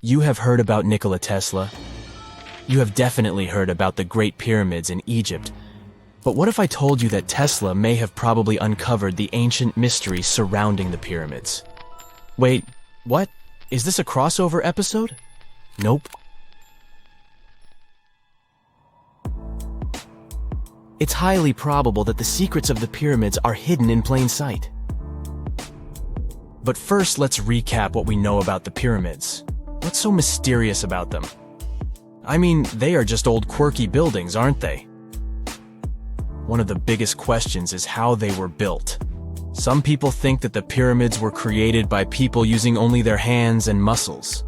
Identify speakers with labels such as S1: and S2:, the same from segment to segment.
S1: You have heard about Nikola Tesla. You have definitely heard about the Great Pyramids in Egypt. But what if I told you that Tesla may have probably uncovered the ancient mystery surrounding the pyramids? Wait, what? Is this a crossover episode? Nope. It's highly probable that the secrets of the pyramids are hidden in plain sight. But first, let's recap what we know about the pyramids. What's so mysterious about them? I mean, they are just old quirky buildings, aren't they? One of the biggest questions is how they were built. Some people think that the pyramids were created by people using only their hands and muscles.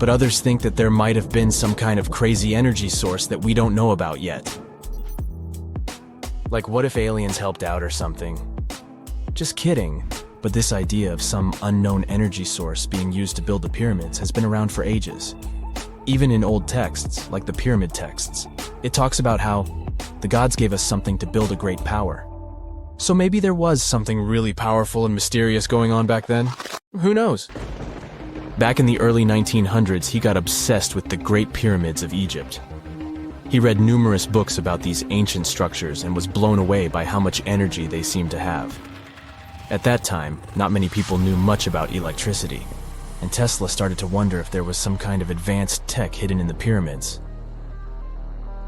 S1: But others think that there might have been some kind of crazy energy source that we don't know about yet. Like, what if aliens helped out or something? Just kidding. But this idea of some unknown energy source being used to build the pyramids has been around for ages. Even in old texts, like the pyramid texts, it talks about how the gods gave us something to build a great power. So maybe there was something really powerful and mysterious going on back then? Who knows? Back in the early 1900s, he got obsessed with the Great Pyramids of Egypt. He read numerous books about these ancient structures and was blown away by how much energy they seemed to have. At that time, not many people knew much about electricity, and Tesla started to wonder if there was some kind of advanced tech hidden in the pyramids.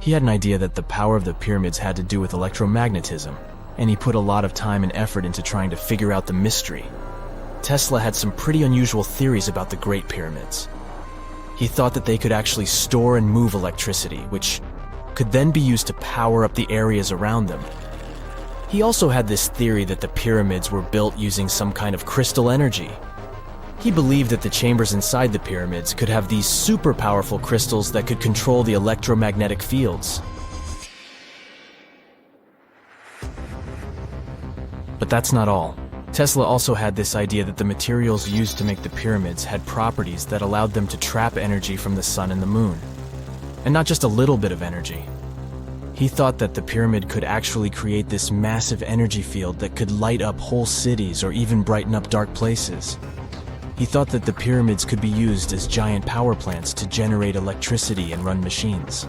S1: He had an idea that the power of the pyramids had to do with electromagnetism, and he put a lot of time and effort into trying to figure out the mystery. Tesla had some pretty unusual theories about the Great Pyramids. He thought that they could actually store and move electricity, which could then be used to power up the areas around them. He also had this theory that the pyramids were built using some kind of crystal energy. He believed that the chambers inside the pyramids could have these super powerful crystals that could control the electromagnetic fields. But that's not all. Tesla also had this idea that the materials used to make the pyramids had properties that allowed them to trap energy from the sun and the moon. And not just a little bit of energy. He thought that the pyramid could actually create this massive energy field that could light up whole cities or even brighten up dark places. He thought that the pyramids could be used as giant power plants to generate electricity and run machines.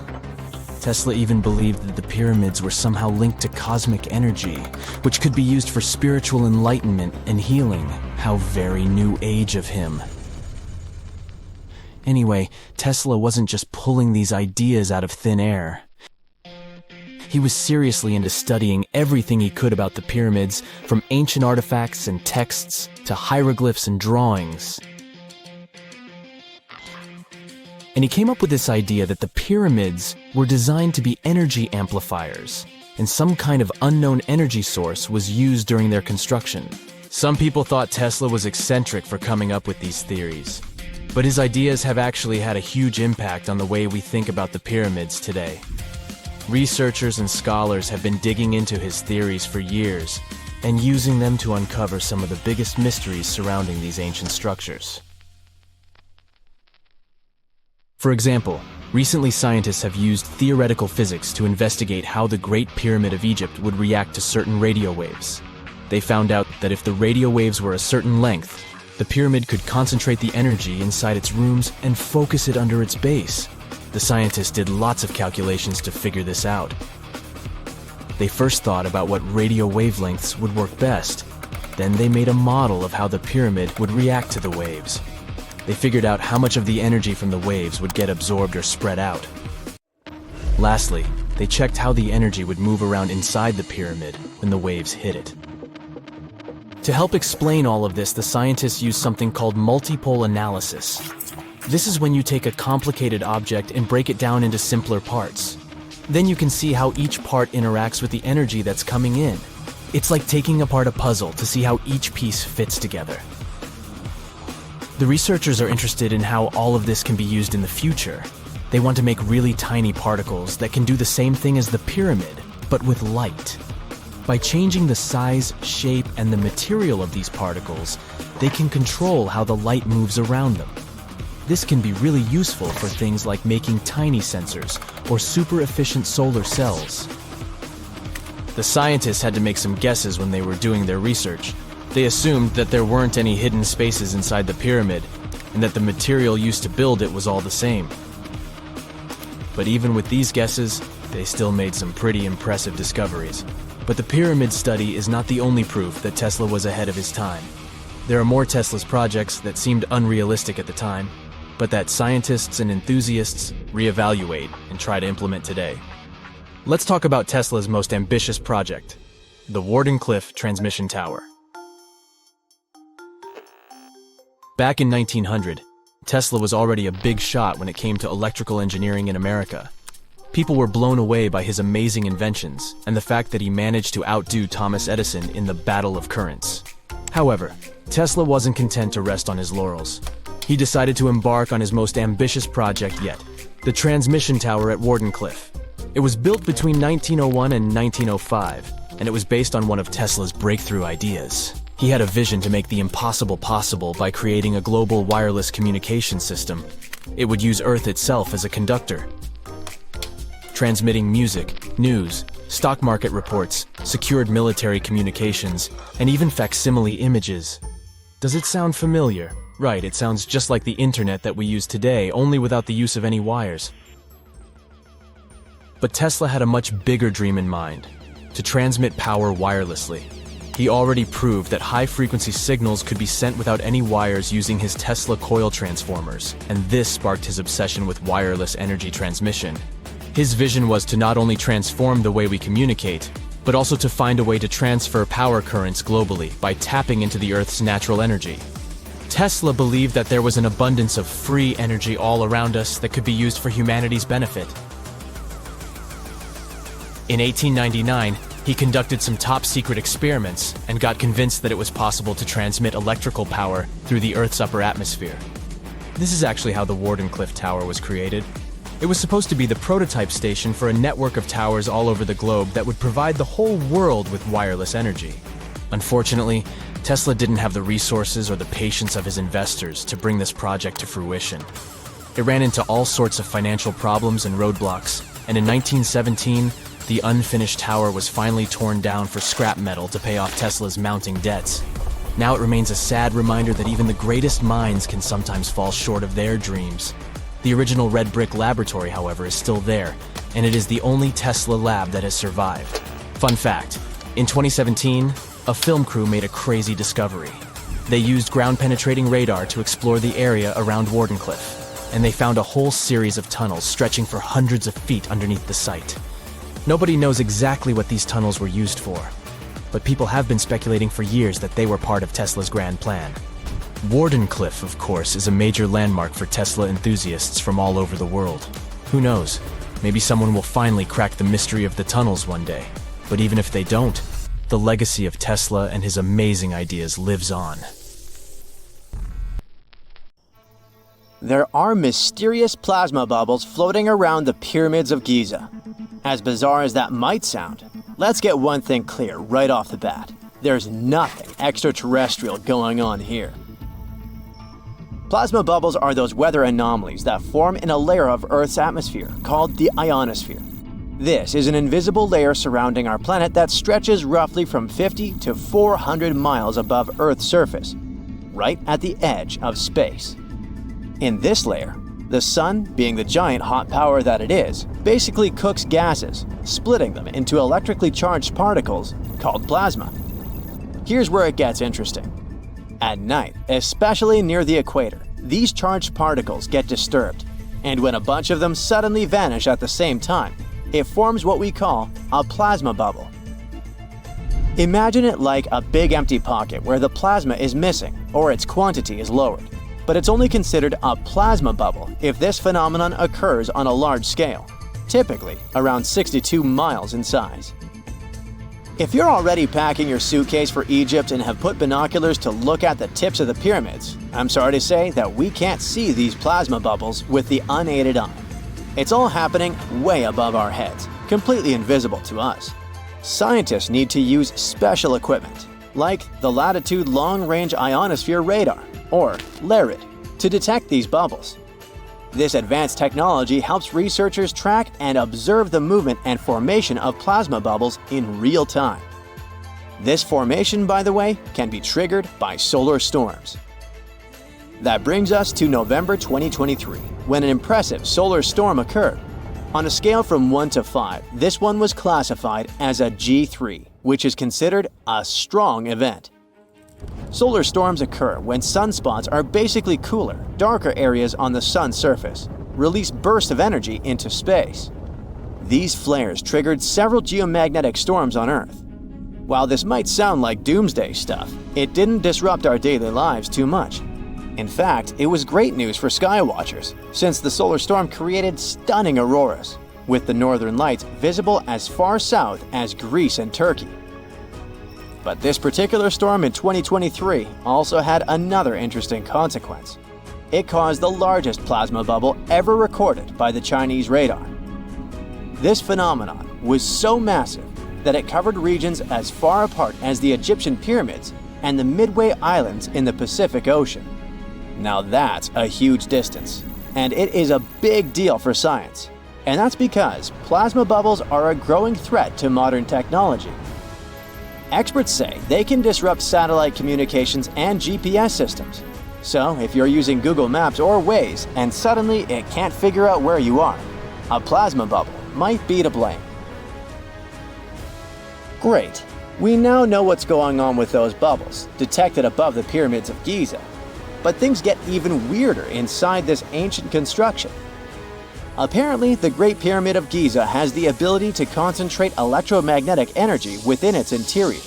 S1: Tesla even believed that the pyramids were somehow linked to cosmic energy, which could be used for spiritual enlightenment and healing. How very new age of him. Anyway, Tesla wasn't just pulling these ideas out of thin air. He was seriously into studying everything he could about the pyramids, from ancient artifacts and texts to hieroglyphs and drawings. And he came up with this idea that the pyramids were designed to be energy amplifiers, and some kind of unknown energy source was used during their construction. Some people thought Tesla was eccentric for coming up with these theories, but his ideas have actually had a huge impact on the way we think about the pyramids today. Researchers and scholars have been digging into his theories for years and using them to uncover some of the biggest mysteries surrounding these ancient structures. For example, recently scientists have used theoretical physics to investigate how the Great Pyramid of Egypt would react to certain radio waves. They found out that if the radio waves were a certain length, the pyramid could concentrate the energy inside its rooms and focus it under its base. The scientists did lots of calculations to figure this out. They first thought about what radio wavelengths would work best. Then they made a model of how the pyramid would react to the waves. They figured out how much of the energy from the waves would get absorbed or spread out. Lastly, they checked how the energy would move around inside the pyramid when the waves hit it. To help explain all of this, the scientists used something called multipole analysis. This is when you take a complicated object and break it down into simpler parts. Then you can see how each part interacts with the energy that's coming in. It's like taking apart a puzzle to see how each piece fits together. The researchers are interested in how all of this can be used in the future. They want to make really tiny particles that can do the same thing as the pyramid, but with light. By changing the size, shape, and the material of these particles, they can control how the light moves around them. This can be really useful for things like making tiny sensors or super efficient solar cells. The scientists had to make some guesses when they were doing their research. They assumed that there weren't any hidden spaces inside the pyramid, and that the material used to build it was all the same. But even with these guesses, they still made some pretty impressive discoveries. But the pyramid study is not the only proof that Tesla was ahead of his time. There are more Tesla's projects that seemed unrealistic at the time, but that scientists and enthusiasts reevaluate and try to implement today. Let's talk about Tesla's most ambitious project, the Warden Cliffe transmission tower. Back in 1900, Tesla was already a big shot when it came to electrical engineering in America. People were blown away by his amazing inventions and the fact that he managed to outdo Thomas Edison in the battle of currents. However, Tesla wasn't content to rest on his laurels. He decided to embark on his most ambitious project yet, the transmission tower at Warden Cliffe. It was built between 1901 and 1905, and it was based on one of Tesla's breakthrough ideas. He had a vision to make the impossible possible by creating a global wireless communication system. It would use Earth itself as a conductor, transmitting music, news, stock market reports, secured military communications, and even facsimile images. Does it sound familiar? Right, it sounds just like the internet that we use today, only without the use of any wires. But Tesla had a much bigger dream in mind, to transmit power wirelessly. He already proved that high-frequency signals could be sent without any wires using his Tesla coil transformers, and this sparked his obsession with wireless energy transmission. His vision was to not only transform the way we communicate, but also to find a way to transfer power currents globally by tapping into the Earth's natural energy. Tesla believed that there was an abundance of free energy all around us that could be used for humanity's benefit. In 1899, he conducted some top-secret experiments and got convinced that it was possible to transmit electrical power through the Earth's upper atmosphere. This is actually how the Warden Cliffe Tower was created. It was supposed to be the prototype station for a network of towers all over the globe that would provide the whole world with wireless energy. Unfortunately, Tesla didn't have the resources or the patience of his investors to bring this project to fruition. It ran into all sorts of financial problems and roadblocks, and in 1917, the unfinished tower was finally torn down for scrap metal to pay off Tesla's mounting debts. Now it remains a sad reminder that even the greatest minds can sometimes fall short of their dreams. The original red brick laboratory, however, is still there, and it is the only Tesla lab that has survived. Fun fact, in 2017, a film crew made a crazy discovery. They used ground-penetrating radar to explore the area around Warden Cliffe, and they found a whole series of tunnels stretching for hundreds of feet underneath the site. Nobody knows exactly what these tunnels were used for, but people have been speculating for years that they were part of Tesla's grand plan. Warden Cliffe, of course, is a major landmark for Tesla enthusiasts from all over the world. Who knows? Maybe someone will finally crack the mystery of the tunnels one day. But even if they don't, the legacy of Tesla and his amazing ideas lives on.
S2: There are mysterious plasma bubbles floating around the pyramids of Giza. As bizarre as that might sound, let's get one thing clear right off the bat. There's nothing extraterrestrial going on here. Plasma bubbles are those weather anomalies that form in a layer of Earth's atmosphere called the ionosphere. This is an invisible layer surrounding our planet that stretches roughly from 50 to 400 miles above Earth's surface, right at the edge of space. In this layer, the sun, being the giant hot power that it is, basically cooks gases, splitting them into electrically charged particles called plasma. Here's where it gets interesting. At night, especially near the equator, these charged particles get disturbed, and when a bunch of them suddenly vanish at the same time, it forms what we call a plasma bubble. Imagine it like a big empty pocket where the plasma is missing or its quantity is lowered. But it's only considered a plasma bubble if this phenomenon occurs on a large scale, typically around 62 miles in size. If you're already packing your suitcase for Egypt and have put binoculars to look at the tips of the pyramids, I'm sorry to say that we can't see these plasma bubbles with the unaided eye. It's all happening way above our heads, completely invisible to us. Scientists need to use special equipment, like the Latitude Long-Range Ionosphere Radar, or LARID, to detect these bubbles. This advanced technology helps researchers track and observe the movement and formation of plasma bubbles in real time. This formation, by the way, can be triggered by solar storms. That brings us to November 2023, when an impressive solar storm occurred. On a scale from 1 to 5, this one was classified as a G3, which is considered a strong event. Solar storms occur when sunspots are basically cooler, darker areas on the sun's surface, release bursts of energy into space. These flares triggered several geomagnetic storms on Earth. While this might sound like doomsday stuff, it didn't disrupt our daily lives too much. In fact, it was great news for skywatchers, since the solar storm created stunning auroras, with the northern lights visible as far south as Greece and Turkey. But this particular storm in 2023 also had another interesting consequence. It caused the largest plasma bubble ever recorded by the Chinese radar. This phenomenon was so massive that it covered regions as far apart as the Egyptian pyramids and the Midway Islands in the Pacific Ocean. Now that's a huge distance, and it is a big deal for science. And that's because plasma bubbles are a growing threat to modern technology. Experts say they can disrupt satellite communications and GPS systems. So if you're using Google Maps or Waze and suddenly it can't figure out where you are, a plasma bubble might be to blame. Great. We now know what's going on with those bubbles, detected above the pyramids of Giza. But things get even weirder inside this ancient construction. Apparently, the Great Pyramid of Giza has the ability to concentrate electromagnetic energy within its interior.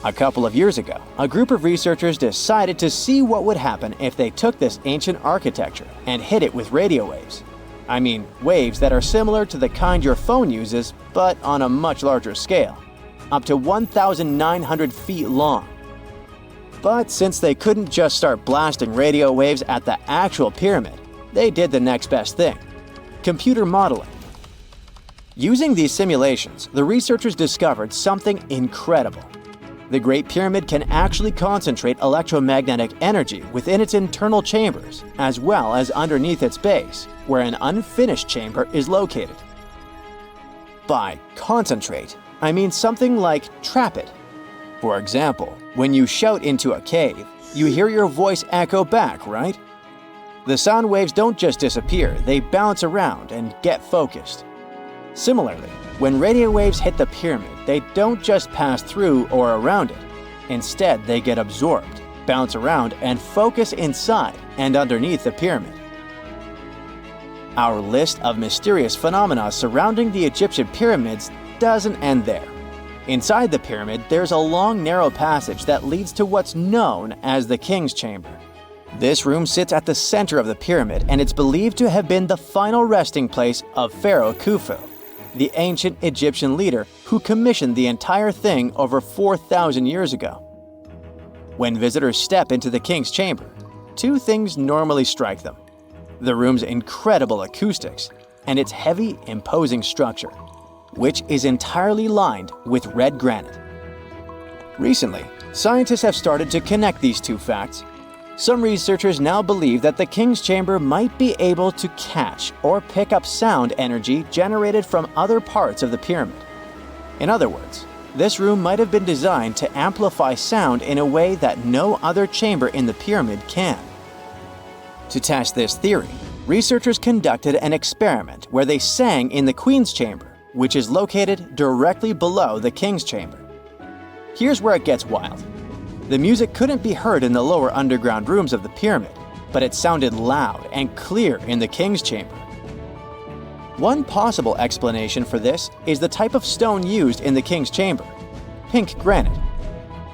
S2: A couple of years ago, a group of researchers decided to see what would happen if they took this ancient architecture and hit it with radio waves. I mean, waves that are similar to the kind your phone uses, but on a much larger scale, up to 1,900 feet long. But since they couldn't just start blasting radio waves at the actual pyramid, they did the next best thing: computer modeling. Using these simulations, the researchers discovered something incredible. The Great Pyramid can actually concentrate electromagnetic energy within its internal chambers, as well as underneath its base, where an unfinished chamber is located. By concentrate, I mean something like trap it. For example, when you shout into a cave, you hear your voice echo back, right? The sound waves don't just disappear, they bounce around and get focused. Similarly, when radio waves hit the pyramid, they don't just pass through or around it. Instead, they get absorbed, bounce around, and focus inside and underneath the pyramid. Our list of mysterious phenomena surrounding the Egyptian pyramids doesn't end there. Inside the pyramid, there's a long, narrow passage that leads to what's known as the King's Chamber. This room sits at the center of the pyramid, and it's believed to have been the final resting place of Pharaoh Khufu, the ancient Egyptian leader who commissioned the entire thing over 4,000 years ago. When visitors step into the King's Chamber, two things normally strike them: the room's incredible acoustics and its heavy, imposing structure, which is entirely lined with red granite. Recently, scientists have started to connect these two facts. Some researchers now believe that the King's Chamber might be able to catch or pick up sound energy generated from other parts of the pyramid. In other words, this room might have been designed to amplify sound in a way that no other chamber in the pyramid can. To test this theory, researchers conducted an experiment where they sang in the Queen's Chamber, which is located directly below the King's Chamber. Here's where it gets wild. The music couldn't be heard in the lower underground rooms of the pyramid, but it sounded loud and clear in the King's Chamber. One possible explanation for this is the type of stone used in the King's Chamber: pink granite.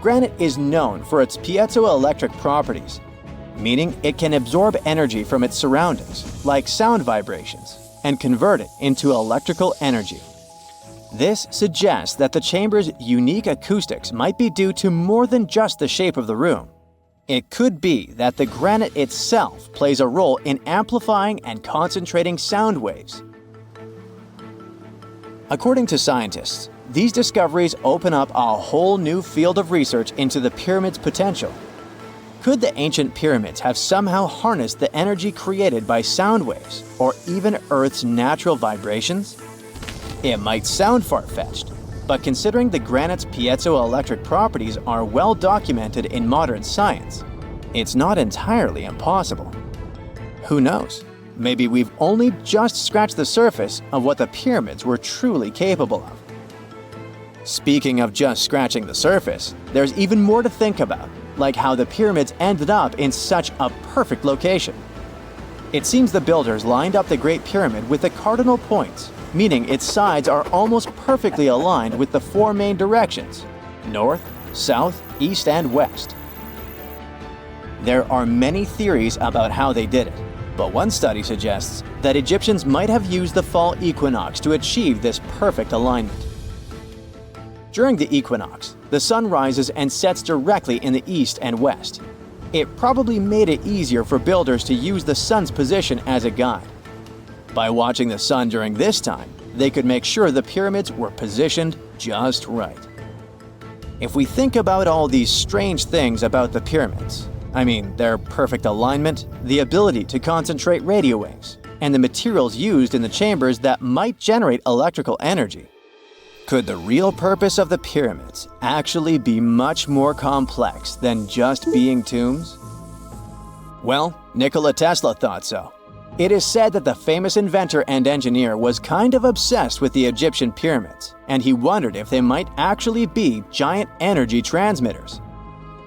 S2: Granite is known for its piezoelectric properties, meaning it can absorb energy from its surroundings, like sound vibrations, and convert it into electrical energy. This suggests that the chamber's unique acoustics might be due to more than just the shape of the room. It could be that the granite itself plays a role in amplifying and concentrating sound waves. According to scientists, these discoveries open up a whole new field of research into the pyramid's potential. Could the ancient pyramids have somehow harnessed the energy created by sound waves, or even Earth's natural vibrations? It might sound far-fetched, but considering the granite's piezoelectric properties are well documented in modern science, it's not entirely impossible. Who knows? Maybe we've only just scratched the surface of what the pyramids were truly capable of. Speaking of just scratching the surface, there's even more to think about, like how the pyramids ended up in such a perfect location. It seems the builders lined up the Great Pyramid with the cardinal points, meaning its sides are almost perfectly aligned with the four main directions: north, south, east, and west. There are many theories about how they did it, but one study suggests that Egyptians might have used the fall equinox to achieve this perfect alignment. During the equinox, the sun rises and sets directly in the east and west. It probably made it easier for builders to use the sun's position as a guide. By watching the sun during this time, they could make sure the pyramids were positioned just right. If we think about all these strange things about the pyramids, I mean their perfect alignment, the ability to concentrate radio waves, and the materials used in the chambers that might generate electrical energy, could the real purpose of the pyramids actually be much more complex than just being tombs? Well, Nikola Tesla thought so. It is said that the famous inventor and engineer was kind of obsessed with the Egyptian pyramids, and he wondered if they might actually be giant energy transmitters.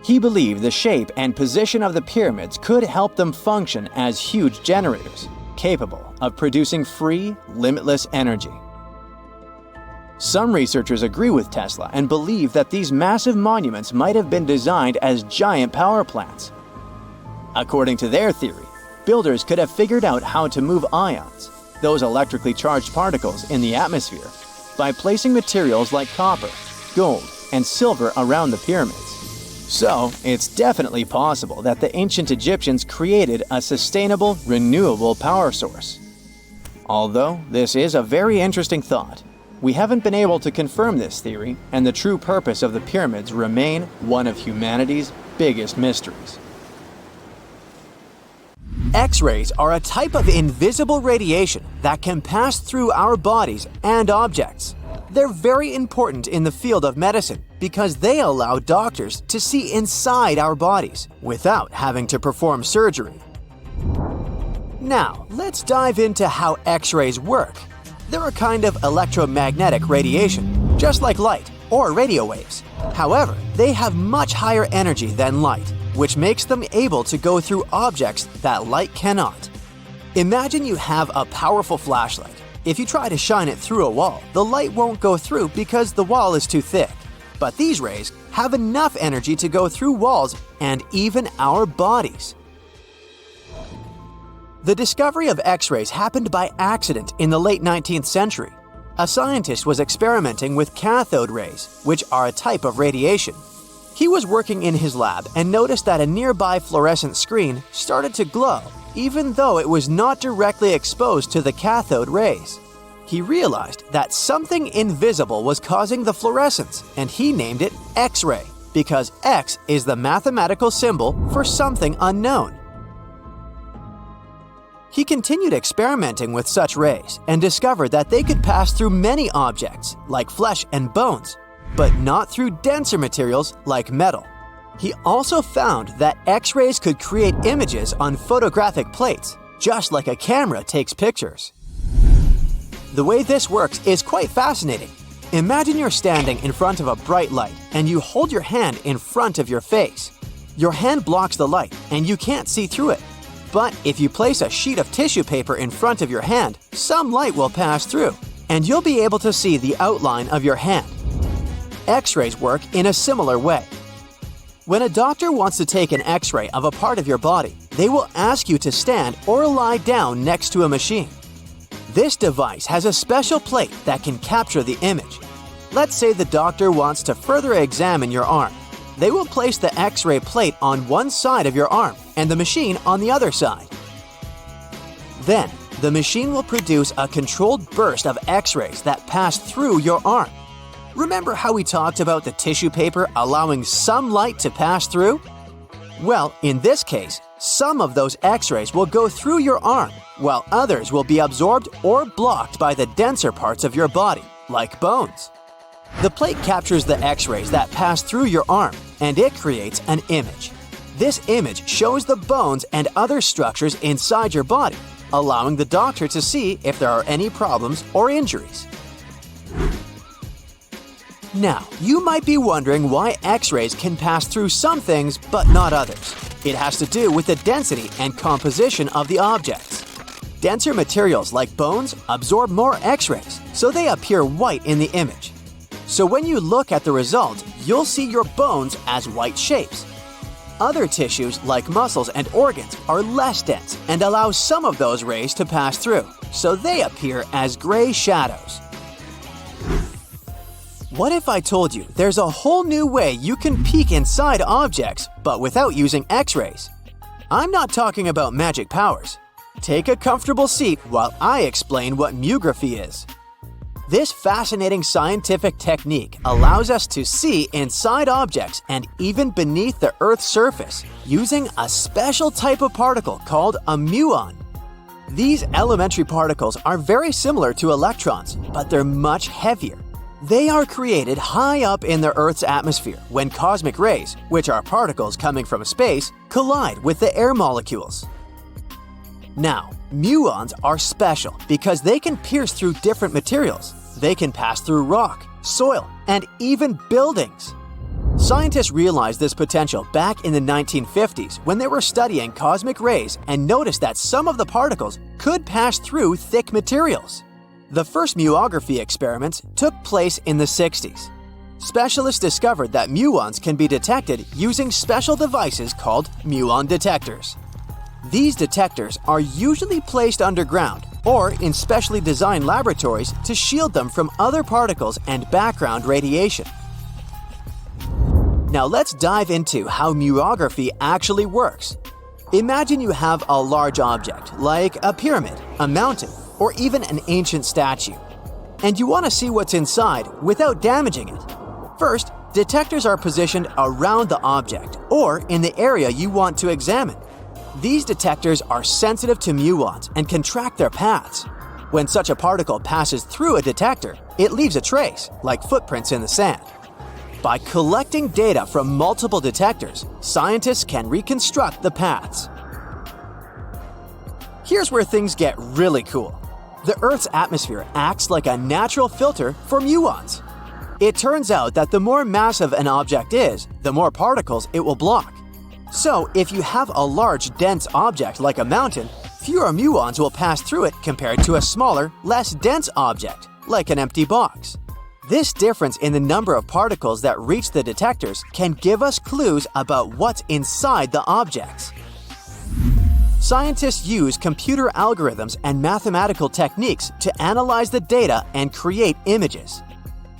S2: He believed the shape and position of the pyramids could help them function as huge generators, capable of producing free, limitless energy. Some researchers agree with Tesla and believe that these massive monuments might have been designed as giant power plants. According to their theory, builders could have figured out how to move ions, those electrically charged particles in the atmosphere, by placing materials like copper, gold, and silver around the pyramids. So, it's definitely possible that the ancient Egyptians created a sustainable, renewable power source. Although this is a very interesting thought, we haven't been able to confirm this theory, and the true purpose of the pyramids remain one of humanity's biggest mysteries.
S3: X-rays are a type of invisible radiation that can pass through our bodies and objects. They're very important in the field of medicine because they allow doctors to see inside our bodies without having to perform surgery. Now, let's dive into how X-rays work. They're a kind of electromagnetic radiation, just like light or radio waves. However, they have much higher energy than light, which makes them able to go through objects that light cannot. Imagine you have a powerful flashlight. If you try to shine it through a wall, the light won't go through because the wall is too thick. But these rays have enough energy to go through walls and even our bodies. The discovery of X-rays happened by accident in the late 19th century. A scientist was experimenting with cathode rays, which are a type of radiation. He was working in his lab and noticed that a nearby fluorescent screen started to glow, even though it was not directly exposed to the cathode rays. He realized that something invisible was causing the fluorescence, and he named it X-ray, because X is the mathematical symbol for something unknown. He continued experimenting with such rays and discovered that they could pass through many objects, like flesh and bones, but not through denser materials like metal. He also found that X-rays could create images on photographic plates, just like a camera takes pictures. The way this works is quite fascinating. Imagine you're standing in front of a bright light and you hold your hand in front of your face. Your hand blocks the light and you can't see through it. But if you place a sheet of tissue paper in front of your hand, some light will pass through, and you'll be able to see the outline of your hand. X-rays work in a similar way. When a doctor wants to take an X-ray of a part of your body, they will ask you to stand or lie down next to a machine. This device has a special plate that can capture the image. Let's say the doctor wants to further examine your arm. They will place the X-ray plate on one side of your arm and the machine on the other side. Then, the machine will produce a controlled burst of X-rays that pass through your arm. Remember how we talked about the tissue paper allowing some light to pass through? Well, in this case, some of those X-rays will go through your arm, while others will be absorbed or blocked by the denser parts of your body, like bones. The plate captures the X-rays that pass through your arm, and it creates an image. This image shows the bones and other structures inside your body, allowing the doctor to see if there are any problems or injuries. Now, you might be wondering why X-rays can pass through some things but not others. It has to do with the density and composition of the objects. Denser materials like bones absorb more X-rays, so they appear white in the image. So when you look at the result, you'll see your bones as white shapes. Other tissues like muscles and organs are less dense and allow some of those rays to pass through, so they appear as gray shadows. What if I told you there's a whole new way you can peek inside objects, but without using X-rays? I'm not talking about magic powers. Take a comfortable seat while I explain what muography is. This fascinating scientific technique allows us to see inside objects and even beneath the Earth's surface using a special type of particle called a muon. These elementary particles are very similar to electrons, but they're much heavier. They are created high up in the Earth's atmosphere when cosmic rays, which are particles coming from space, collide with the air molecules. Now, muons are special because they can pierce through different materials. They can pass through rock, soil, and even buildings. Scientists realized this potential back in the 1950s when they were studying cosmic rays and noticed that some of the particles could pass through thick materials. The first muography experiments took place in the 60s. Specialists discovered that muons can be detected using special devices called muon detectors. These detectors are usually placed underground or in specially designed laboratories to shield them from other particles and background radiation. Now let's dive into how muography actually works. Imagine you have a large object, like a pyramid, a mountain, or even an ancient statue, and you want to see what's inside without damaging it. First, detectors are positioned around the object or in the area you want to examine. These detectors are sensitive to muons and can track their paths. When such a particle passes through a detector, it leaves a trace, like footprints in the sand. By collecting data from multiple detectors, scientists can reconstruct the paths. Here's where things get really cool. The Earth's atmosphere acts like a natural filter for muons. It turns out that the more massive an object is, the more particles it will block. So, if you have a large, dense object like a mountain, fewer muons will pass through it compared to a smaller, less dense object, like an empty box. This difference in the number of particles that reach the detectors can give us clues about what's inside the objects. Scientists use computer algorithms and mathematical techniques to analyze the data and create images.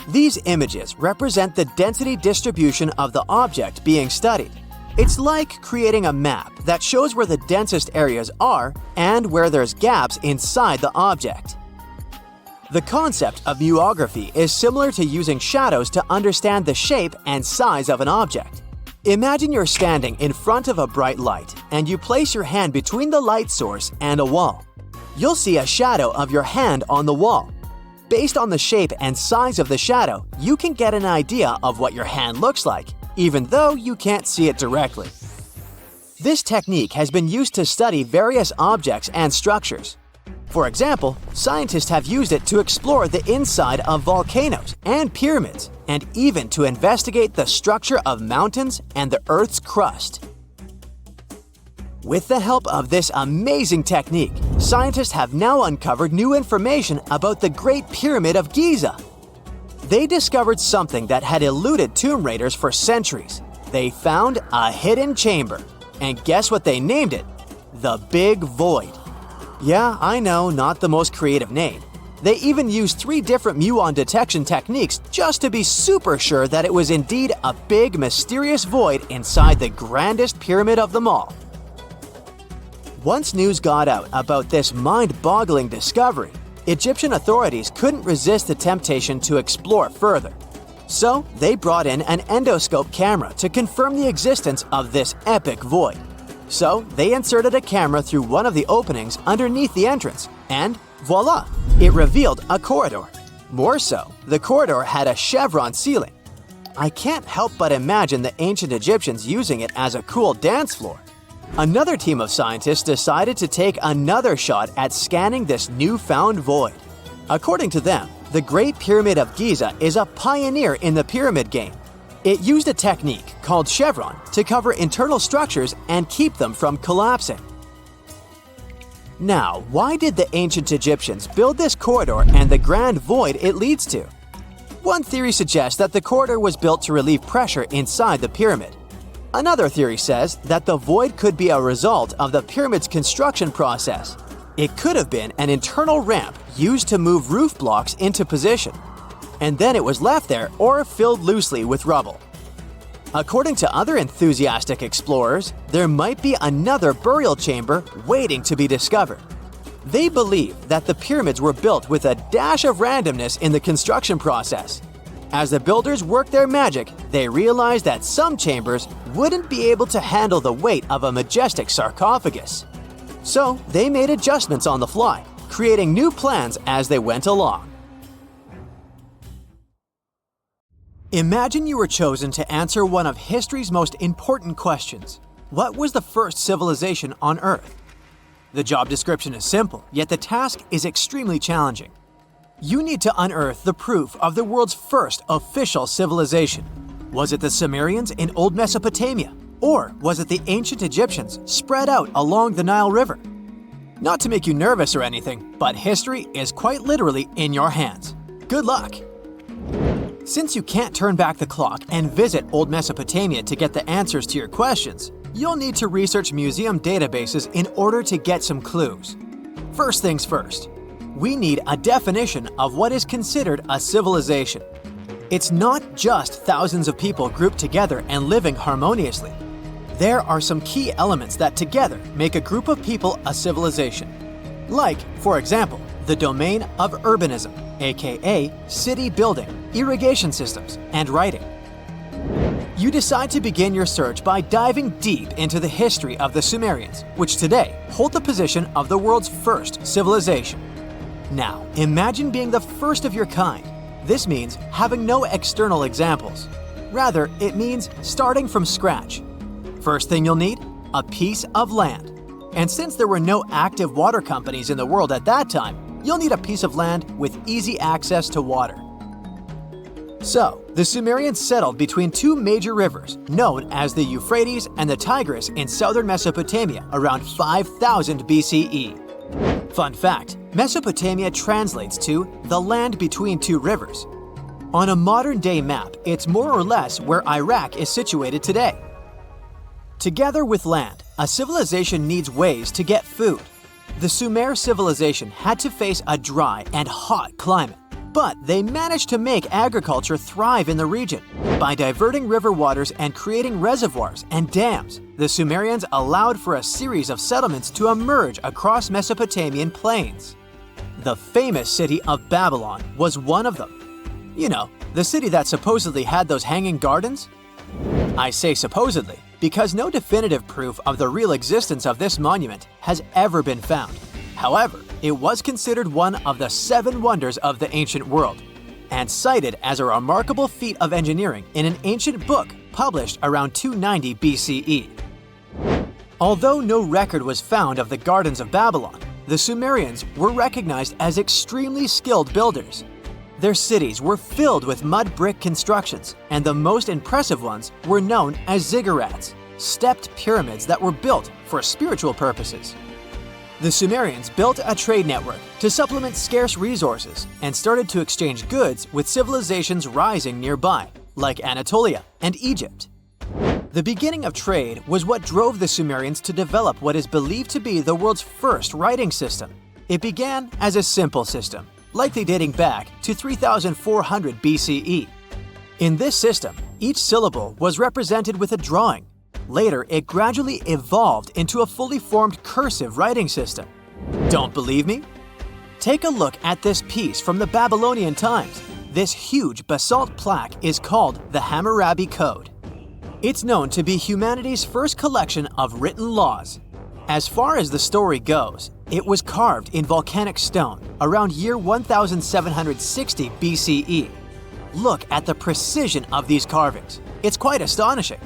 S3: These images represent the density distribution of the object being studied. It's like creating a map that shows where the densest areas are and where there's gaps inside the object. The concept of muography is similar to using shadows to understand the shape and size of an object. Imagine you're standing in front of a bright light and you place your hand between the light source and a wall. You'll see a shadow of your hand on the wall. Based on the shape and size of the shadow, you can get an idea of what your hand looks like, even though you can't see it directly. This technique has been used to study various objects and structures. For example, scientists have used it to explore the inside of volcanoes and pyramids, and even to investigate the structure of mountains and the Earth's crust. With the help of this amazing technique, scientists have now uncovered new information about the Great Pyramid of Giza. They discovered something that had eluded tomb raiders for centuries. They found a hidden chamber. And guess what they named it? The Big Void. Yeah, I know, not the most creative name. They even used 3 different muon detection techniques just to be super sure that it was indeed a big, mysterious void inside the grandest pyramid of them all. Once news got out about this mind-boggling discovery, Egyptian authorities couldn't resist the temptation to explore further. So they brought in an endoscope camera to confirm the existence of this epic void. So they inserted a camera through one of the openings underneath the entrance, and voila, it revealed a corridor. More so, the corridor had a chevron ceiling. I can't help but imagine the ancient Egyptians using it as a cool dance floor. Another team of scientists decided to take another shot at scanning this newfound void. According to them, the Great Pyramid of Giza is a pioneer in the pyramid game. It used a technique called chevron to cover internal structures and keep them from collapsing. Now, why did the ancient Egyptians build this corridor and the grand void it leads to? One theory suggests that the corridor was built to relieve pressure inside the pyramid. Another theory says that the void could be a result of the pyramid's construction process. It could have been an internal ramp used to move roof blocks into position, and then it was left there or filled loosely with rubble. According to other enthusiastic explorers, there might be another burial chamber waiting to be discovered. They believe that the pyramids were built with a dash of randomness in the construction process. As the builders worked their magic, they realized that some chambers wouldn't be able to handle the weight of a majestic sarcophagus. So they made adjustments on the fly, creating new plans as they went along. Imagine you were chosen to answer one of history's most important questions. What was the first civilization on Earth? The job description is simple, yet the task is extremely challenging. You need to unearth the proof of the world's first official civilization. Was it the Sumerians in Old Mesopotamia? Or was it the ancient Egyptians spread out along the Nile River? Not to make you nervous or anything, but history is quite literally in your hands. Good luck! Since you can't turn back the clock and visit Old Mesopotamia to get the answers to your questions, you'll need to research museum databases in order to get some clues. First things first, we need a definition of what is considered a civilization. It's not just thousands of people grouped together and living harmoniously. There are some key elements that together make a group of people a civilization. Like, for example, the domain of urbanism, aka city building, irrigation systems, and writing. You decide to begin your search by diving deep into the history of the Sumerians, which today hold the position of the world's first civilization. Now, imagine being the first of your kind. This means having no external examples. Rather, it means starting from scratch. First thing you'll need? A piece of land. And since there were no active water companies in the world at that time, you'll need a piece of land with easy access to water. So, the Sumerians settled between two major rivers, known as the Euphrates and the Tigris in southern Mesopotamia around 5000 BCE. Fun fact, Mesopotamia translates to the land between two rivers. On a modern-day map, it's more or less where Iraq is situated today. Together with land, a civilization needs ways to get food. The Sumer civilization had to face a dry and hot climate, but they managed to make agriculture thrive in the region. By diverting river waters and creating reservoirs and dams, the Sumerians allowed for a series of settlements to emerge across Mesopotamian plains. The famous city of Babylon was one of them. You know, the city that supposedly had those hanging gardens? I say supposedly because no definitive proof of the real existence of this monument has ever been found. However, it was considered one of the 7 wonders of the ancient world, and cited as a remarkable feat of engineering in an ancient book published around 290 BCE. Although no record was found of the Gardens of Babylon, the Sumerians were recognized as extremely skilled builders. Their cities were filled with mud brick constructions, and the most impressive ones were known as ziggurats, stepped pyramids that were built for spiritual purposes. The Sumerians built a trade network to supplement scarce resources and started to exchange goods with civilizations rising nearby, like Anatolia and Egypt. The beginning of trade was what drove the Sumerians to develop what is believed to be the world's first writing system. It began as a simple system, likely dating back to 3400 BCE. In this system, each syllable was represented with a drawing. Later, it gradually evolved into a fully formed cursive writing system. Don't believe me? Take a look at this piece from the Babylonian times. This huge basalt plaque is called the Hammurabi Code. It's known to be humanity's first collection of written laws. As far as the story goes, it was carved in volcanic stone around year 1760 BCE. look at the precision of these carvings. It's quite astonishing.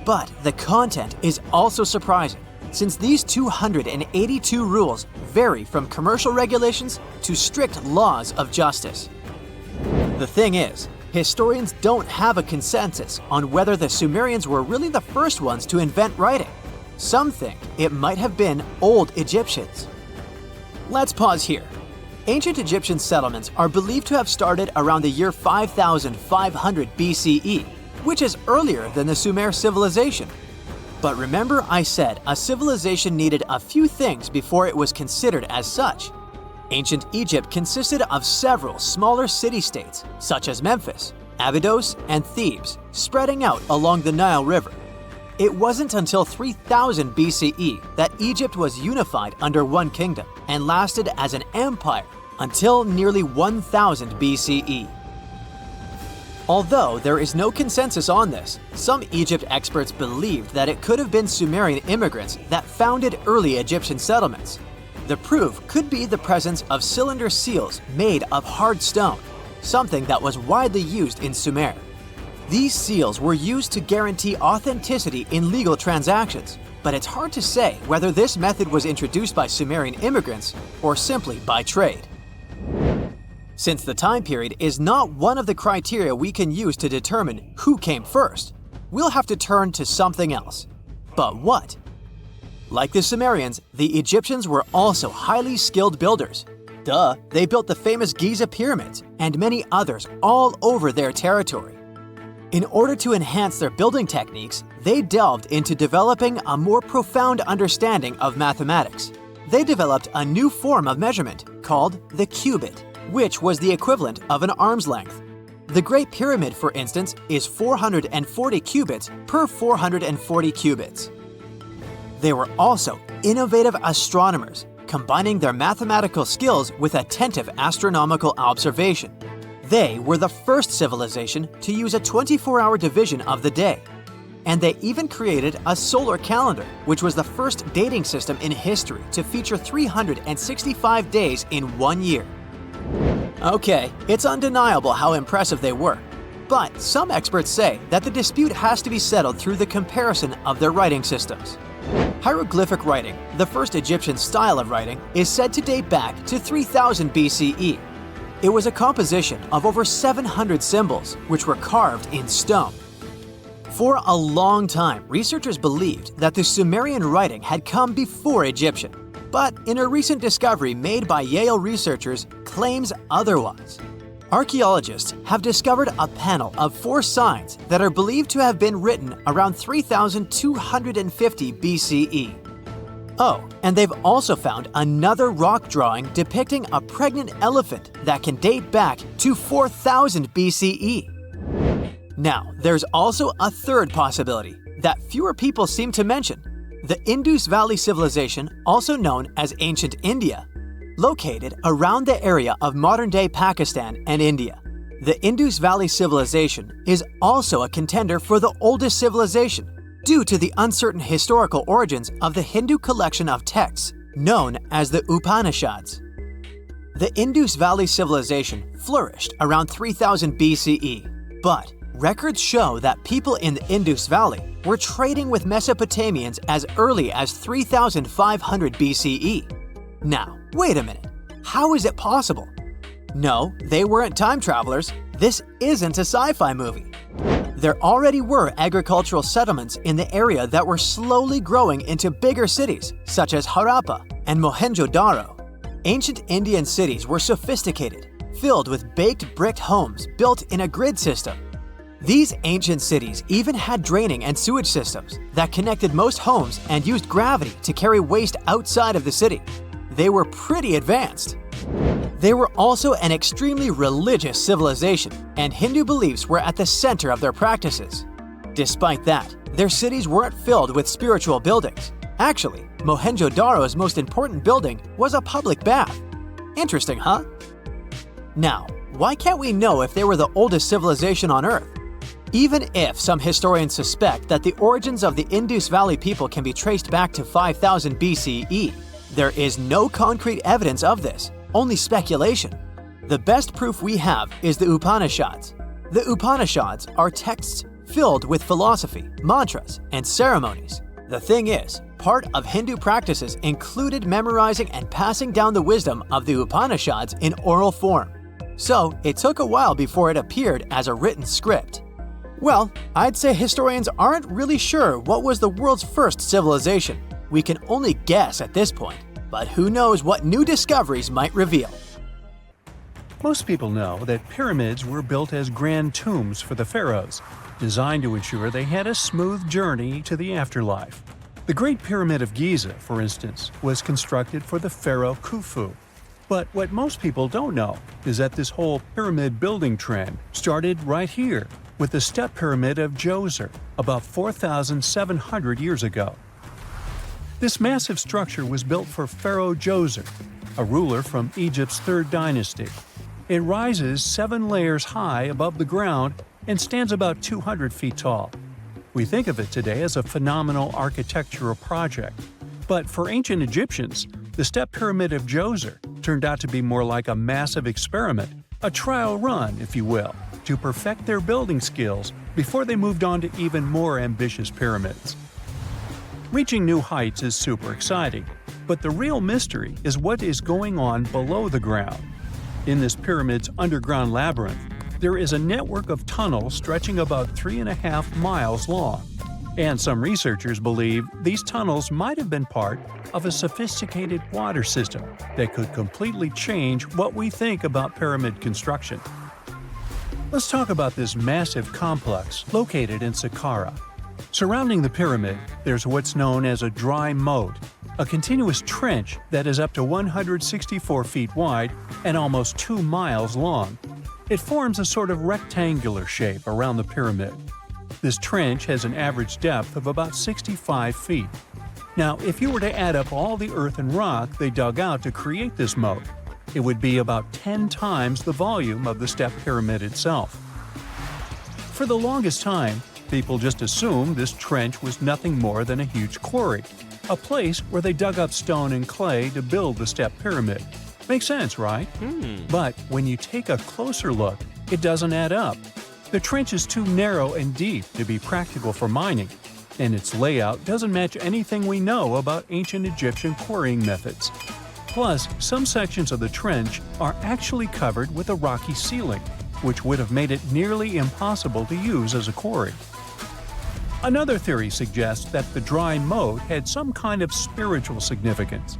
S3: But the content is also surprising, since these 282 rules vary from commercial regulations to strict laws of justice. The thing is, historians don't have a consensus on whether the Sumerians were really the first ones to invent writing. Some think it might have been old Egyptians. Let's pause here. Ancient Egyptian settlements are believed to have started around the year 5500 BCE, which is earlier than the Sumer civilization. But remember I said a civilization needed a few things before it was considered as such. Ancient Egypt consisted of several smaller city-states, such as Memphis, Abydos, and Thebes, spreading out along the Nile River. It wasn't until 3000 BCE that Egypt was unified under one kingdom and lasted as an empire until nearly 1000 BCE. Although there is no consensus on this, some Egypt experts believed that it could have been Sumerian immigrants that founded early Egyptian settlements. The proof could be the presence of cylinder seals made of hard stone, something that was widely used in Sumer. These seals were used to guarantee authenticity in legal transactions, but it's hard to say whether this method was introduced by Sumerian immigrants or simply by trade. Since the time period is not one of the criteria we can use to determine who came first, we'll have to turn to something else. But what? Like the Sumerians, the Egyptians were also highly skilled builders. Duh, they built the famous Giza pyramids and many others all over their territory. In order to enhance their building techniques, they delved into developing a more profound understanding of mathematics. They developed a new form of measurement called the cubit, which was the equivalent of an arm's length. The Great Pyramid, for instance, is 440 cubits per 440 cubits. They were also innovative astronomers, combining their mathematical skills with attentive astronomical observation. They were the first civilization to use a 24-hour division of the day. And they even created a solar calendar, which was the first dating system in history to feature 365 days in 1 year. Okay, it's undeniable how impressive they were. But some experts say that the dispute has to be settled through the comparison of their writing systems. Hieroglyphic writing, the first Egyptian style of writing, is said to date back to 3000 BCE. It was a composition of over 700 symbols, which were carved in stone. For a long time, researchers believed that the Sumerian writing had come before Egyptian, but in a recent discovery made by Yale researchers claims otherwise. Archaeologists have discovered a panel of 4 signs that are believed to have been written around 3250 BCE. Oh, and they've also found another rock drawing depicting a pregnant elephant that can date back to 4000 BCE. Now, there's also a third possibility that fewer people seem to mention: the Indus Valley Civilization, also known as Ancient India, located around the area of modern-day Pakistan and India. The Indus Valley Civilization is also a contender for the oldest civilization due to the uncertain historical origins of the Hindu collection of texts known as the Upanishads. The Indus Valley Civilization flourished around 3000 BCE, but records show that people in the Indus Valley were trading with Mesopotamians as early as 3500 BCE. Now, wait a minute. How is it possible? No, they weren't time travelers. This isn't a sci-fi movie. There already were agricultural settlements in the area that were slowly growing into bigger cities, such as Harappa and Mohenjo-Daro. Ancient Indian cities were sophisticated, filled with baked brick homes built in a grid system. These ancient cities even had draining and sewage systems that connected most homes and used gravity to carry waste outside of the city. They were pretty advanced. They were also an extremely religious civilization, and Hindu beliefs were at the center of their practices. Despite that, their cities weren't filled with spiritual buildings. Actually, Mohenjo-Daro's most important building was a public bath. Interesting, huh? Now, why can't we know if they were the oldest civilization on Earth? Even if some historians suspect that the origins of the Indus Valley people can be traced back to 5000 BCE, there is no concrete evidence of this, only speculation. The best proof we have is the Upanishads. The Upanishads are texts filled with philosophy, mantras, and ceremonies. The thing is, part of Hindu practices included memorizing and passing down the wisdom of the Upanishads in oral form. So, it took a while before it appeared as a written script. Well, I'd say historians aren't really sure what was the world's first civilization. We can only guess at this point, but who knows what new discoveries might reveal.
S4: Most people know that pyramids were built as grand tombs for the pharaohs, designed to ensure they had a smooth journey to the afterlife. The Great Pyramid of Giza, for instance, was constructed for the pharaoh Khufu. But what most people don't know is that this whole pyramid building trend started right here with the step pyramid of Djoser about 4,700 years ago. This massive structure was built for Pharaoh Djoser, a ruler from Egypt's 3rd dynasty. It rises 7 layers high above the ground and stands about 200 feet tall. We think of it today as a phenomenal architectural project, but for ancient Egyptians, the step pyramid of Djoser turned out to be more like a massive experiment, a trial run, if you will, to perfect their building skills before they moved on to even more ambitious pyramids. Reaching new heights is super exciting, but the real mystery is what is going on below the ground. In this pyramid's underground labyrinth, there is a network of tunnels stretching about 3.5 miles long, and some researchers believe these tunnels might have been part of a sophisticated water system that could completely change what we think about pyramid construction. Let's talk about this massive complex located in Saqqara. Surrounding the pyramid, there's what's known as a dry moat, a continuous trench that is up to 164 feet wide and almost 2 miles long. It forms a sort of rectangular shape around the pyramid. This trench has an average depth of about 65 feet. Now, if you were to add up all the earth and rock they dug out to create this moat, it would be about 10 times the volume of the step pyramid itself. For the longest time, people just assumed this trench was nothing more than a huge quarry, a place where they dug up stone and clay to build the step pyramid. Makes sense, right? But when you take a closer look, it doesn't add up. The trench is too narrow and deep to be practical for mining, and its layout doesn't match anything we know about ancient Egyptian quarrying methods. Plus, some sections of the trench are actually covered with a rocky ceiling, which would have made it nearly impossible to use as a quarry. Another theory suggests that the dry moat had some kind of spiritual significance.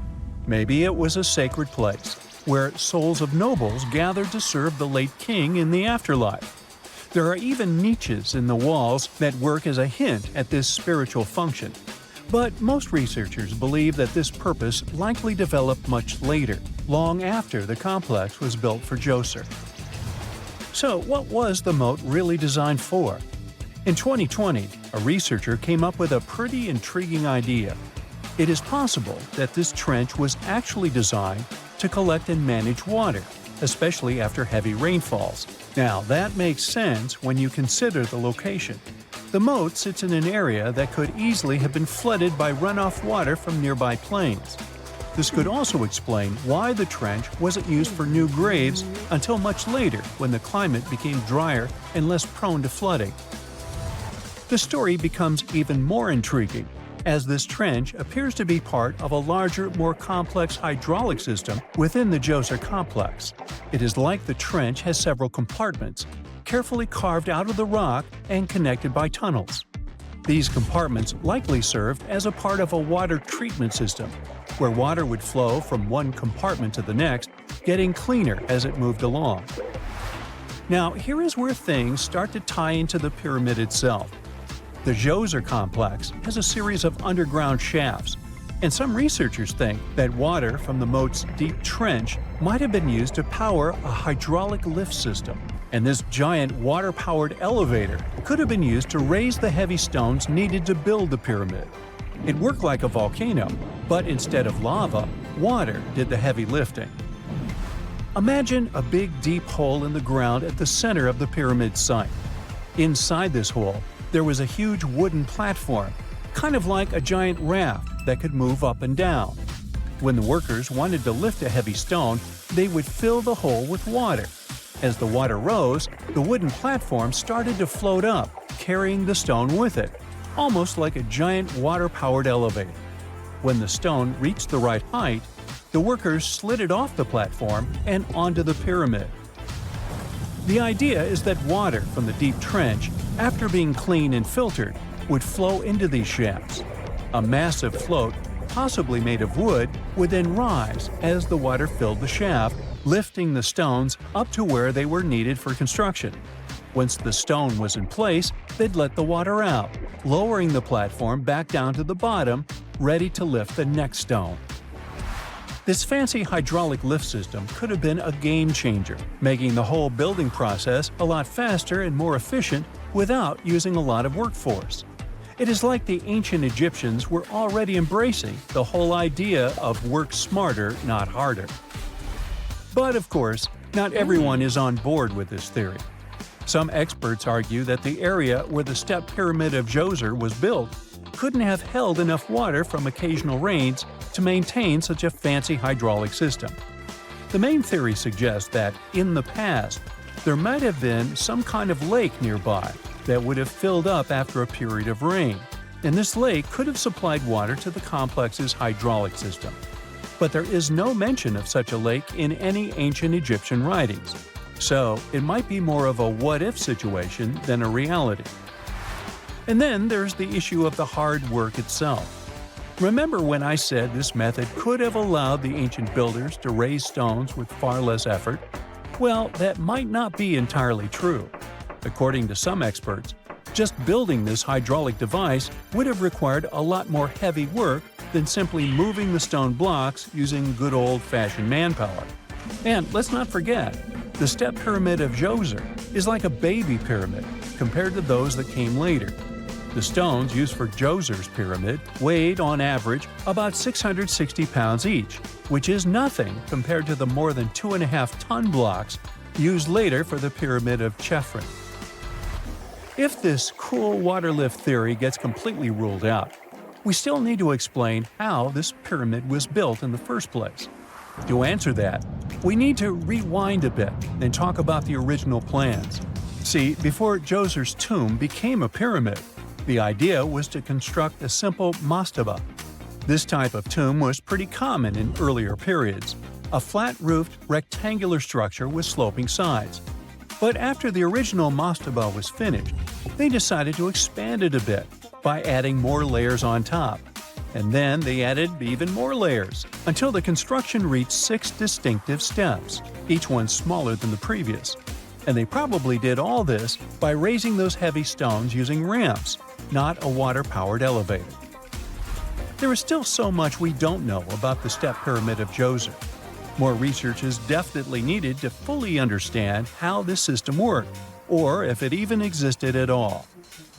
S4: Maybe it was a sacred place, where souls of nobles gathered to serve the late king in the afterlife. There are even niches in the walls that work as a hint at this spiritual function. But most researchers believe that this purpose likely developed much later, long after the complex was built for Djoser. So, what was the moat really designed for? In 2020, a researcher came up with a pretty intriguing idea. It is possible that this trench was actually designed to collect and manage water, especially after heavy rainfalls. Now, that makes sense when you consider the location. The moat sits in an area that could easily have been flooded by runoff water from nearby plains. This could also explain why the trench wasn't used for new graves until much later when the climate became drier and less prone to flooding. The story becomes even more intriguing as this trench appears to be part of a larger, more complex hydraulic system within the Djoser complex. It is like the trench has several compartments, carefully carved out of the rock and connected by tunnels. These compartments likely served as a part of a water treatment system, where water would flow from one compartment to the next, getting cleaner as it moved along. Now, here is where things start to tie into the pyramid itself. The Djoser complex has a series of underground shafts, and some researchers think that water from the moat's deep trench might have been used to power a hydraulic lift system, and this giant water-powered elevator could have been used to raise the heavy stones needed to build the pyramid. It worked like a volcano, but instead of lava, water did the heavy lifting. Imagine a big deep hole in the ground at the center of the pyramid site. Inside this hole, there was a huge wooden platform, kind of like a giant raft that could move up and down. When the workers wanted to lift a heavy stone, they would fill the hole with water. As the water rose, the wooden platform started to float up, carrying the stone with it, almost like a giant water-powered elevator. When the stone reached the right height, the workers slid it off the platform and onto the pyramid. The idea is that water from the deep trench, after being cleaned and filtered, would flow into these shafts. A massive float, possibly made of wood, would then rise as the water filled the shaft, lifting the stones up to where they were needed for construction. Once the stone was in place, they'd let the water out, lowering the platform back down to the bottom, ready to lift the next stone. This fancy hydraulic lift system could have been a game changer, making the whole building process a lot faster and more efficient without using a lot of workforce. It is like the ancient Egyptians were already embracing the whole idea of work smarter, not harder. But of course, not everyone is on board with this theory. Some experts argue that the area where the step pyramid of Djoser was built couldn't have held enough water from occasional rains to maintain such a fancy hydraulic system. The main theory suggests that, in the past, there might have been some kind of lake nearby that would have filled up after a period of rain, and this lake could have supplied water to the complex's hydraulic system. But there is no mention of such a lake in any ancient Egyptian writings, so it might be more of a what-if situation than a reality. And then there's the issue of the hard work itself. Remember when I said this method could have allowed the ancient builders to raise stones with far less effort? Well, that might not be entirely true. According to some experts, just building this hydraulic device would have required a lot more heavy work than simply moving the stone blocks using good old-fashioned manpower. And let's not forget, the step pyramid of Djoser is like a baby pyramid compared to those that came later. The stones used for Djoser's pyramid weighed, on average, about 660 pounds each, which is nothing compared to the more than 2.5-ton blocks used later for the pyramid of Chephren. If this cool water lift theory gets completely ruled out, we still need to explain how this pyramid was built in the first place. To answer that, we need to rewind a bit and talk about the original plans. See, before Djoser's tomb became a pyramid, the idea was to construct a simple mastaba. This type of tomb was pretty common in earlier periods, a flat-roofed, rectangular structure with sloping sides. But after the original mastaba was finished, they decided to expand it a bit by adding more layers on top. And then they added even more layers, until the construction reached 6 distinctive steps, each one smaller than the previous. And they probably did all this by raising those heavy stones using ramps, not a water-powered elevator. There is still so much we don't know about the step pyramid of Djoser. More research is definitely needed to fully understand how this system worked, or if it even existed at all.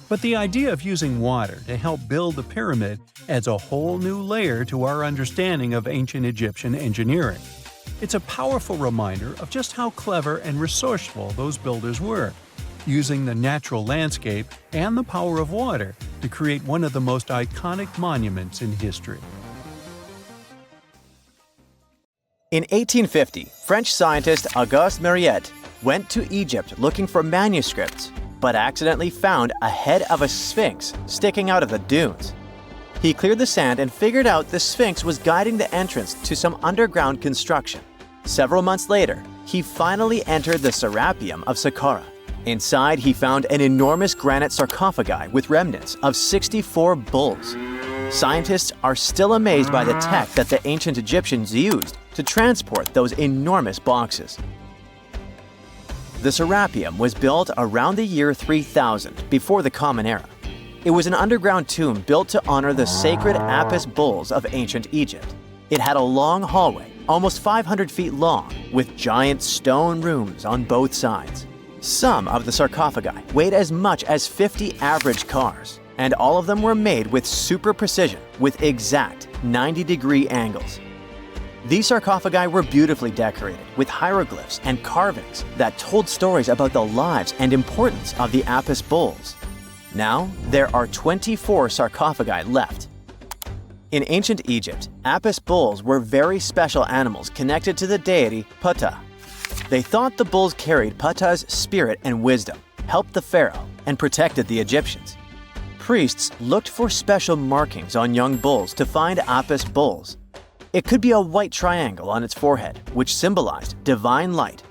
S4: But the idea of using water to help build the pyramid adds a whole new layer to our understanding of ancient Egyptian engineering. It's a powerful reminder of just how clever and resourceful those builders were, using the natural landscape and the power of water to create one of the most iconic monuments in history.
S2: In 1850, French scientist Auguste Mariette went to Egypt looking for manuscripts, but accidentally found a head of a sphinx sticking out of the dunes. He cleared the sand and figured out the sphinx was guiding the entrance to some underground construction. Several months later, he finally entered the Serapeum of Saqqara. Inside, he found an enormous granite sarcophagi with remnants of 64 bulls. Scientists are still amazed by the tech that the ancient Egyptians used to transport those enormous boxes. The Serapeum was built around the year 3000 before the Common Era. It was an underground tomb built to honor the sacred Apis bulls of ancient Egypt. It had a long hallway, almost 500 feet long, with giant stone rooms on both sides. Some of the sarcophagi weighed as much as 50 average cars, and all of them were made with super precision, with exact 90-degree angles. These sarcophagi were beautifully decorated with hieroglyphs and carvings that told stories about the lives and importance of the Apis bulls. Now, there are 24 sarcophagi left. In ancient Egypt, Apis bulls were very special animals connected to the deity Ptah. They thought the bulls carried Ptah's spirit and wisdom, helped the pharaoh, and protected the Egyptians. Priests looked for special markings on young bulls to find Apis bulls. It could be a white triangle on its forehead, which symbolized divine light,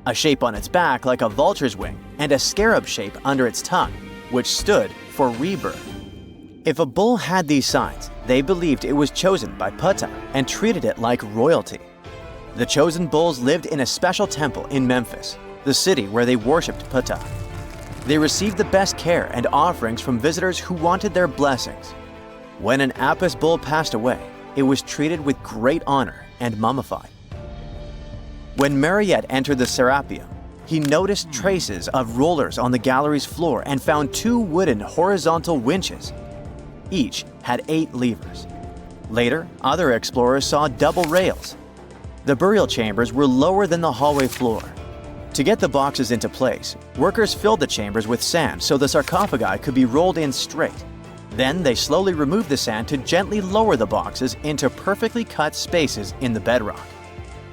S2: a shape on its back like a vulture's wing, and a scarab shape under its tongue, which stood for rebirth. If a bull had these signs, they believed it was chosen by Ptah and treated it like royalty. The chosen bulls lived in a special temple in Memphis, the city where they worshipped Ptah. They received the best care and offerings from visitors who wanted their blessings. When an Apis bull passed away, it was treated with great honor and mummified. When Mariette entered the Serapeum, he noticed traces of rollers on the gallery's floor and found 2 wooden horizontal winches. Each had 8 levers. Later, other explorers saw double rails. The burial chambers were lower than the hallway floor. To get the boxes into place, workers filled the chambers with sand so the sarcophagi could be rolled in straight. Then they slowly removed the sand to gently lower the boxes into perfectly cut spaces in the bedrock.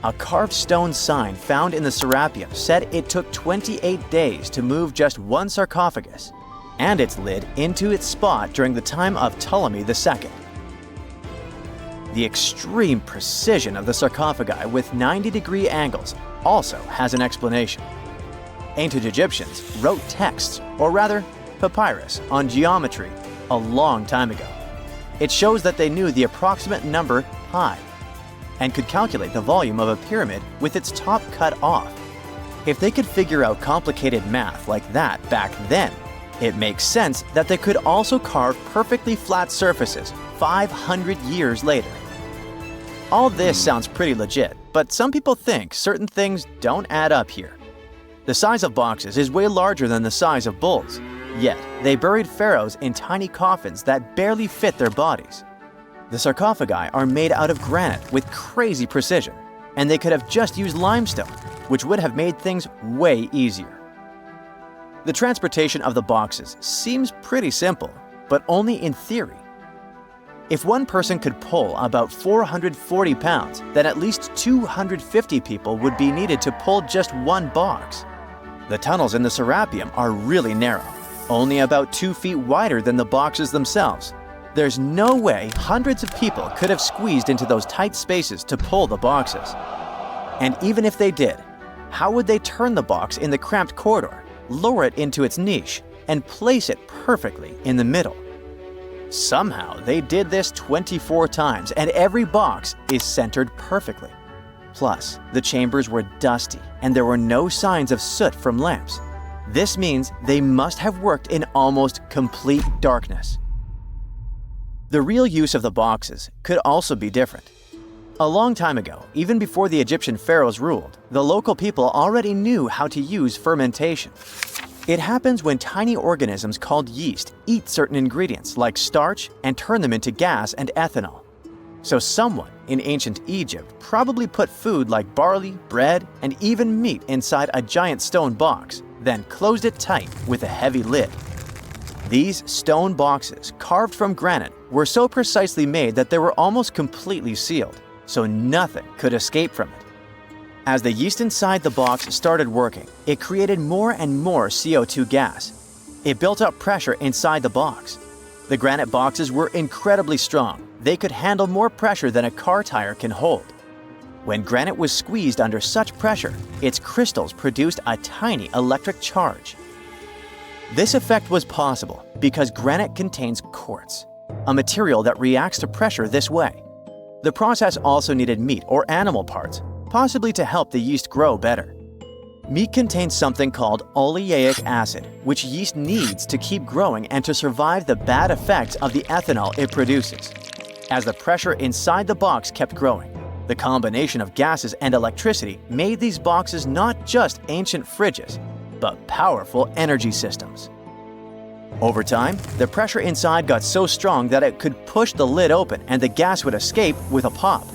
S2: A carved stone sign found in the Serapeum said it took 28 days to move just one sarcophagus and its lid into its spot during the time of Ptolemy II. The extreme precision of the sarcophagi with 90-degree angles also has an explanation. Ancient Egyptians wrote texts, or rather, papyrus, on geometry a long time ago. It shows that they knew the approximate number pi and could calculate the volume of a pyramid with its top cut off. If they could figure out complicated math like that back then, it makes sense that they could also carve perfectly flat surfaces 500 years later. All this sounds pretty legit, but some people think certain things don't add up here. The size of boxes is way larger than the size of bulls, yet they buried pharaohs in tiny coffins that barely fit their bodies. The sarcophagi are made out of granite with crazy precision, and they could have just used limestone, which would have made things way easier. The transportation of the boxes seems pretty simple, but only in theory. If one person could pull about 440 pounds, then at least 250 people would be needed to pull just one box. The tunnels in the Serapeum are really narrow, only about 2 feet wider than the boxes themselves. There's no way hundreds of people could have squeezed into those tight spaces to pull the boxes. And even if they did, how would they turn the box in the cramped corridor, lower it into its niche, and place it perfectly in the middle? Somehow, they did this 24 times, and every box is centered perfectly. Plus, the chambers were dusty, and there were no signs of soot from lamps. This means they must have worked in almost complete darkness. The real use of the boxes could also be different. A long time ago, even before the Egyptian pharaohs ruled, the local people already knew how to use fermentation. It happens when tiny organisms called yeast eat certain ingredients like starch and turn them into gas and ethanol. So someone in ancient Egypt probably put food like barley, bread, and even meat inside a giant stone box, then closed it tight with a heavy lid. These stone boxes, carved from granite, were so precisely made that they were almost completely sealed, so nothing could escape from it. As the yeast inside the box started working, it created more and more CO2 gas. It built up pressure inside the box. The granite boxes were incredibly strong. They could handle more pressure than a car tire can hold. When granite was squeezed under such pressure, its crystals produced a tiny electric charge. This effect was possible because granite contains quartz, a material that reacts to pressure this way. The process also needed meat or animal parts, possibly to help the yeast grow better. Meat contains something called oleic acid, which yeast needs to keep growing and to survive the bad effects of the ethanol it produces. As the pressure inside the box kept growing, the combination of gases and electricity made these boxes not just ancient fridges, but powerful energy systems. Over time, the pressure inside got so strong that it could push the lid open and the gas would escape with a pop.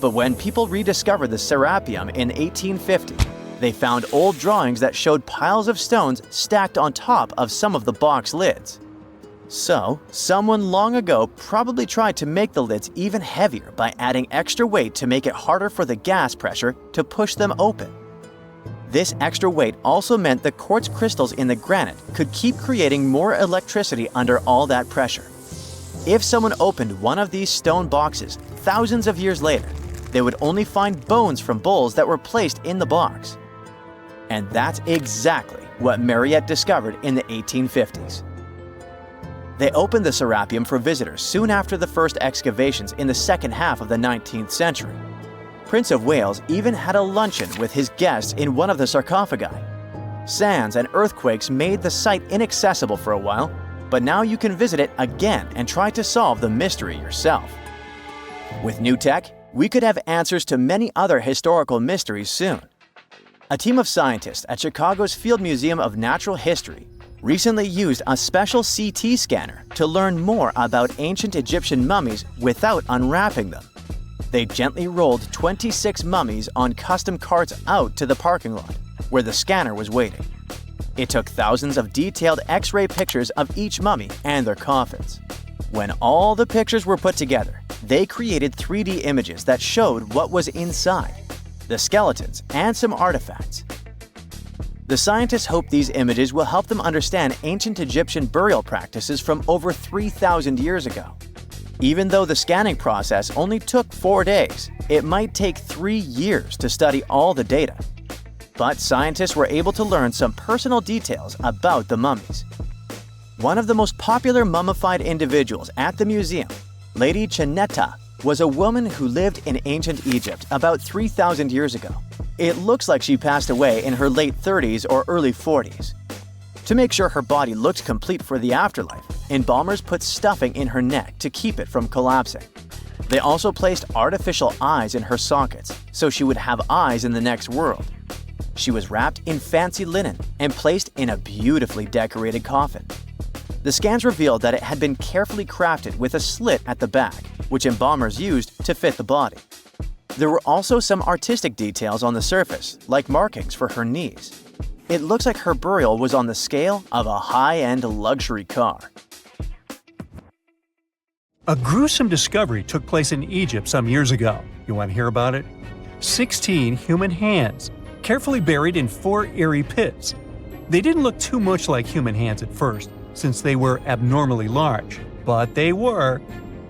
S2: But when people rediscovered the Serapeum in 1850, they found old drawings that showed piles of stones stacked on top of some of the box lids. So, someone long ago probably tried to make the lids even heavier by adding extra weight to make it harder for the gas pressure to push them open. This extra weight also meant the quartz crystals in the granite could keep creating more electricity under all that pressure. If someone opened one of these stone boxes thousands of years later, they would only find bones from bulls that were placed in the box. And that's exactly what Mariette discovered in the 1850s. They opened the Serapeum for visitors soon after the first excavations in the second half of the 19th century. Prince of Wales even had a luncheon with his guests in one of the sarcophagi. Sands and earthquakes made the site inaccessible for a while, but now you can visit it again and try to solve the mystery yourself. With new tech, we could have answers to many other historical mysteries soon. A team of scientists at Chicago's Field Museum of Natural History recently used a special CT scanner to learn more about ancient Egyptian mummies without unwrapping them. They gently rolled 26 mummies on custom carts out to the parking lot, where the scanner was waiting. It took thousands of detailed X-ray pictures of each mummy and their coffins. When all the pictures were put together, they created 3D images that showed what was inside, the skeletons, and some artifacts. The scientists hope these images will help them understand ancient Egyptian burial practices from over 3,000 years ago. Even though the scanning process only took 4 days, it might take 3 years to study all the data. But scientists were able to learn some personal details about the mummies. One of the most popular mummified individuals at the museum, Lady Chineta, was a woman who lived in ancient Egypt about 3,000 years ago. It looks like she passed away in her late 30s or early 40s. To make sure her body looked complete for the afterlife, embalmers put stuffing in her neck to keep it from collapsing. They also placed artificial eyes in her sockets, so she would have eyes in the next world. She was wrapped in fancy linen and placed in a beautifully decorated coffin. The scans revealed that it had been carefully crafted with a slit at the back, which embalmers used to fit the body. There were also some artistic details on the surface, like markings for her knees. It looks like her burial was on the scale of a high-end luxury car.
S4: A gruesome discovery took place in Egypt some years ago. You want to hear about it? 16 human hands, carefully buried in 4 eerie pits. They didn't look too much like human hands at first, since they were abnormally large, but they were.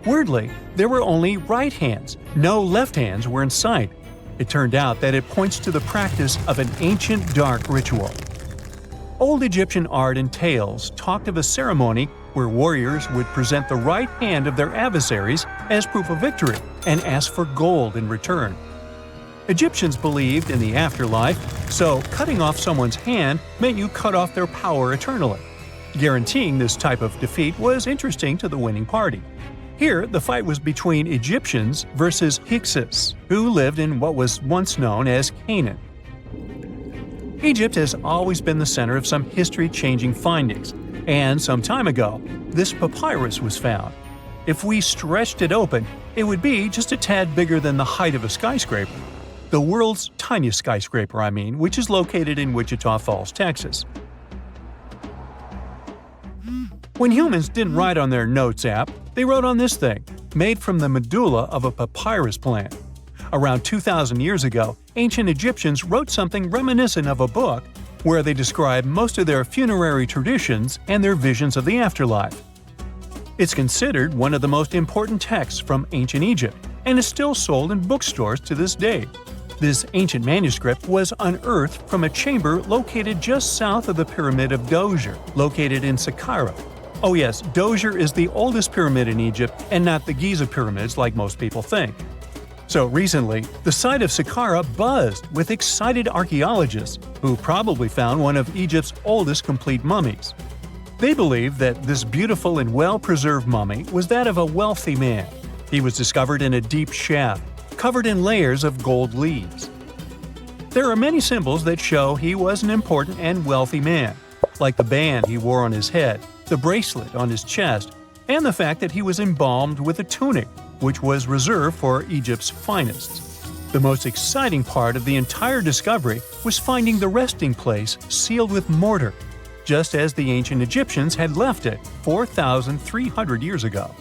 S4: Weirdly, there were only right hands. No left hands were in sight. It turned out that it points to the practice of an ancient dark ritual. Old Egyptian art and tales talked of a ceremony where warriors would present the right hand of their adversaries as proof of victory and ask for gold in return. Egyptians believed in the afterlife, so cutting off someone's hand meant you cut off their power eternally. Guaranteeing this type of defeat was interesting to the winning party. Here, the fight was between Egyptians versus Hyksos, who lived in what was once known as Canaan. Egypt has always been the center of some history-changing findings, and some time ago, this papyrus was found. If we stretched it open, it would be just a tad bigger than the height of a skyscraper. The world's tiniest skyscraper, which is located in Wichita Falls, Texas. When humans didn't write on their notes app, they wrote on this thing, made from the medulla of a papyrus plant. Around 2,000 years ago, ancient Egyptians wrote something reminiscent of a book where they describe most of their funerary traditions and their visions of the afterlife. It's considered one of the most important texts from ancient Egypt and is still sold in bookstores to this day. This ancient manuscript was unearthed from a chamber located just south of the Pyramid of Djoser, located in Saqqara. Oh yes, Djoser is the oldest pyramid in Egypt and not the Giza pyramids like most people think. So recently, the site of Saqqara buzzed with excited archaeologists who probably found one of Egypt's oldest complete mummies. They believe that this beautiful and well-preserved mummy was that of a wealthy man. He was discovered in a deep shaft, covered in layers of gold leaves. There are many symbols that show he was an important and wealthy man, like the band he wore on his head, the bracelet on his chest, and the fact that he was embalmed with a tunic, which was reserved for Egypt's finest. The most exciting part of the entire discovery was finding the resting place sealed with mortar, just as the ancient Egyptians had left it 4,300 years ago.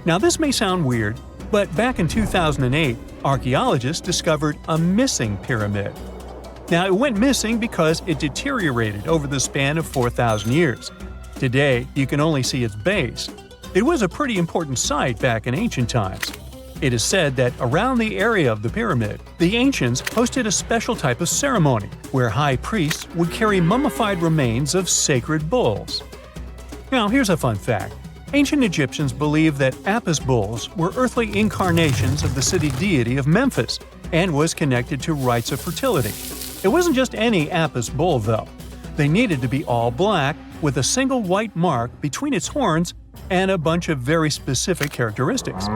S4: Now this may sound weird, but back in 2008, archaeologists discovered a missing pyramid. Now, it went missing because it deteriorated over the span of 4,000 years. Today, you can only see its base. It was a pretty important site back in ancient times. It is said that around the area of the pyramid, the ancients hosted a special type of ceremony where high priests would carry mummified remains of sacred bulls. Now, here's a fun fact. Ancient Egyptians believed that Apis bulls were earthly incarnations of the city deity of Memphis and was connected to rites of fertility. It wasn't just any Apis bull, though. They needed to be all black, with a single white mark between its horns and a bunch of very specific characteristics.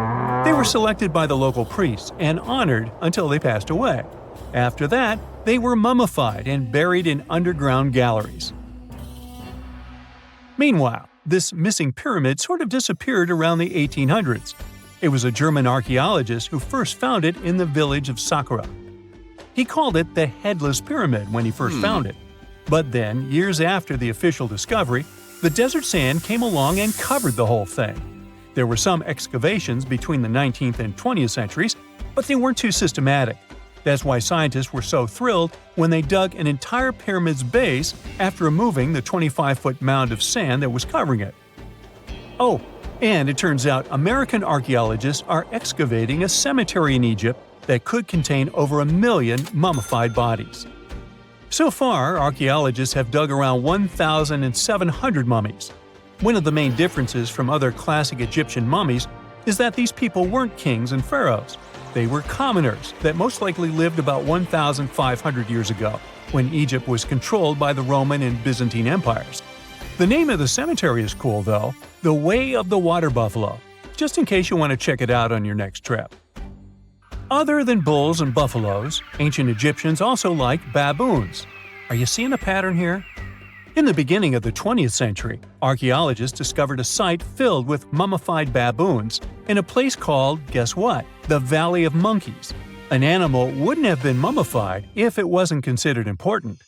S4: They were selected by the local priests and honored until they passed away. After that, they were mummified and buried in underground galleries. Meanwhile, this missing pyramid sort of disappeared around the 1800s. It was a German archaeologist who first found it in the village of Saqqara. He called it the Headless Pyramid when he first found it. But then, years after the official discovery, the desert sand came along and covered the whole thing. There were some excavations between the 19th and 20th centuries, but they weren't too systematic. That's why scientists were so thrilled when they dug an entire pyramid's base after removing the 25-foot mound of sand that was covering it. Oh, and it turns out American archaeologists are excavating a cemetery in Egypt that could contain over 1 million mummified bodies. So far, archaeologists have dug around 1,700 mummies. One of the main differences from other classic Egyptian mummies is that these people weren't kings and pharaohs. They were commoners that most likely lived about 1,500 years ago, when Egypt was controlled by the Roman and Byzantine empires. The name of the cemetery is cool, though, the Way of the Water Buffalo, just in case you want to check it out on your next trip. Other than bulls and buffaloes, ancient Egyptians also liked baboons. Are you seeing a pattern here? In the beginning of the 20th century, archaeologists discovered a site filled with mummified baboons in a place called, guess what? The Valley of Monkeys. An animal wouldn't have been mummified if it wasn't considered important.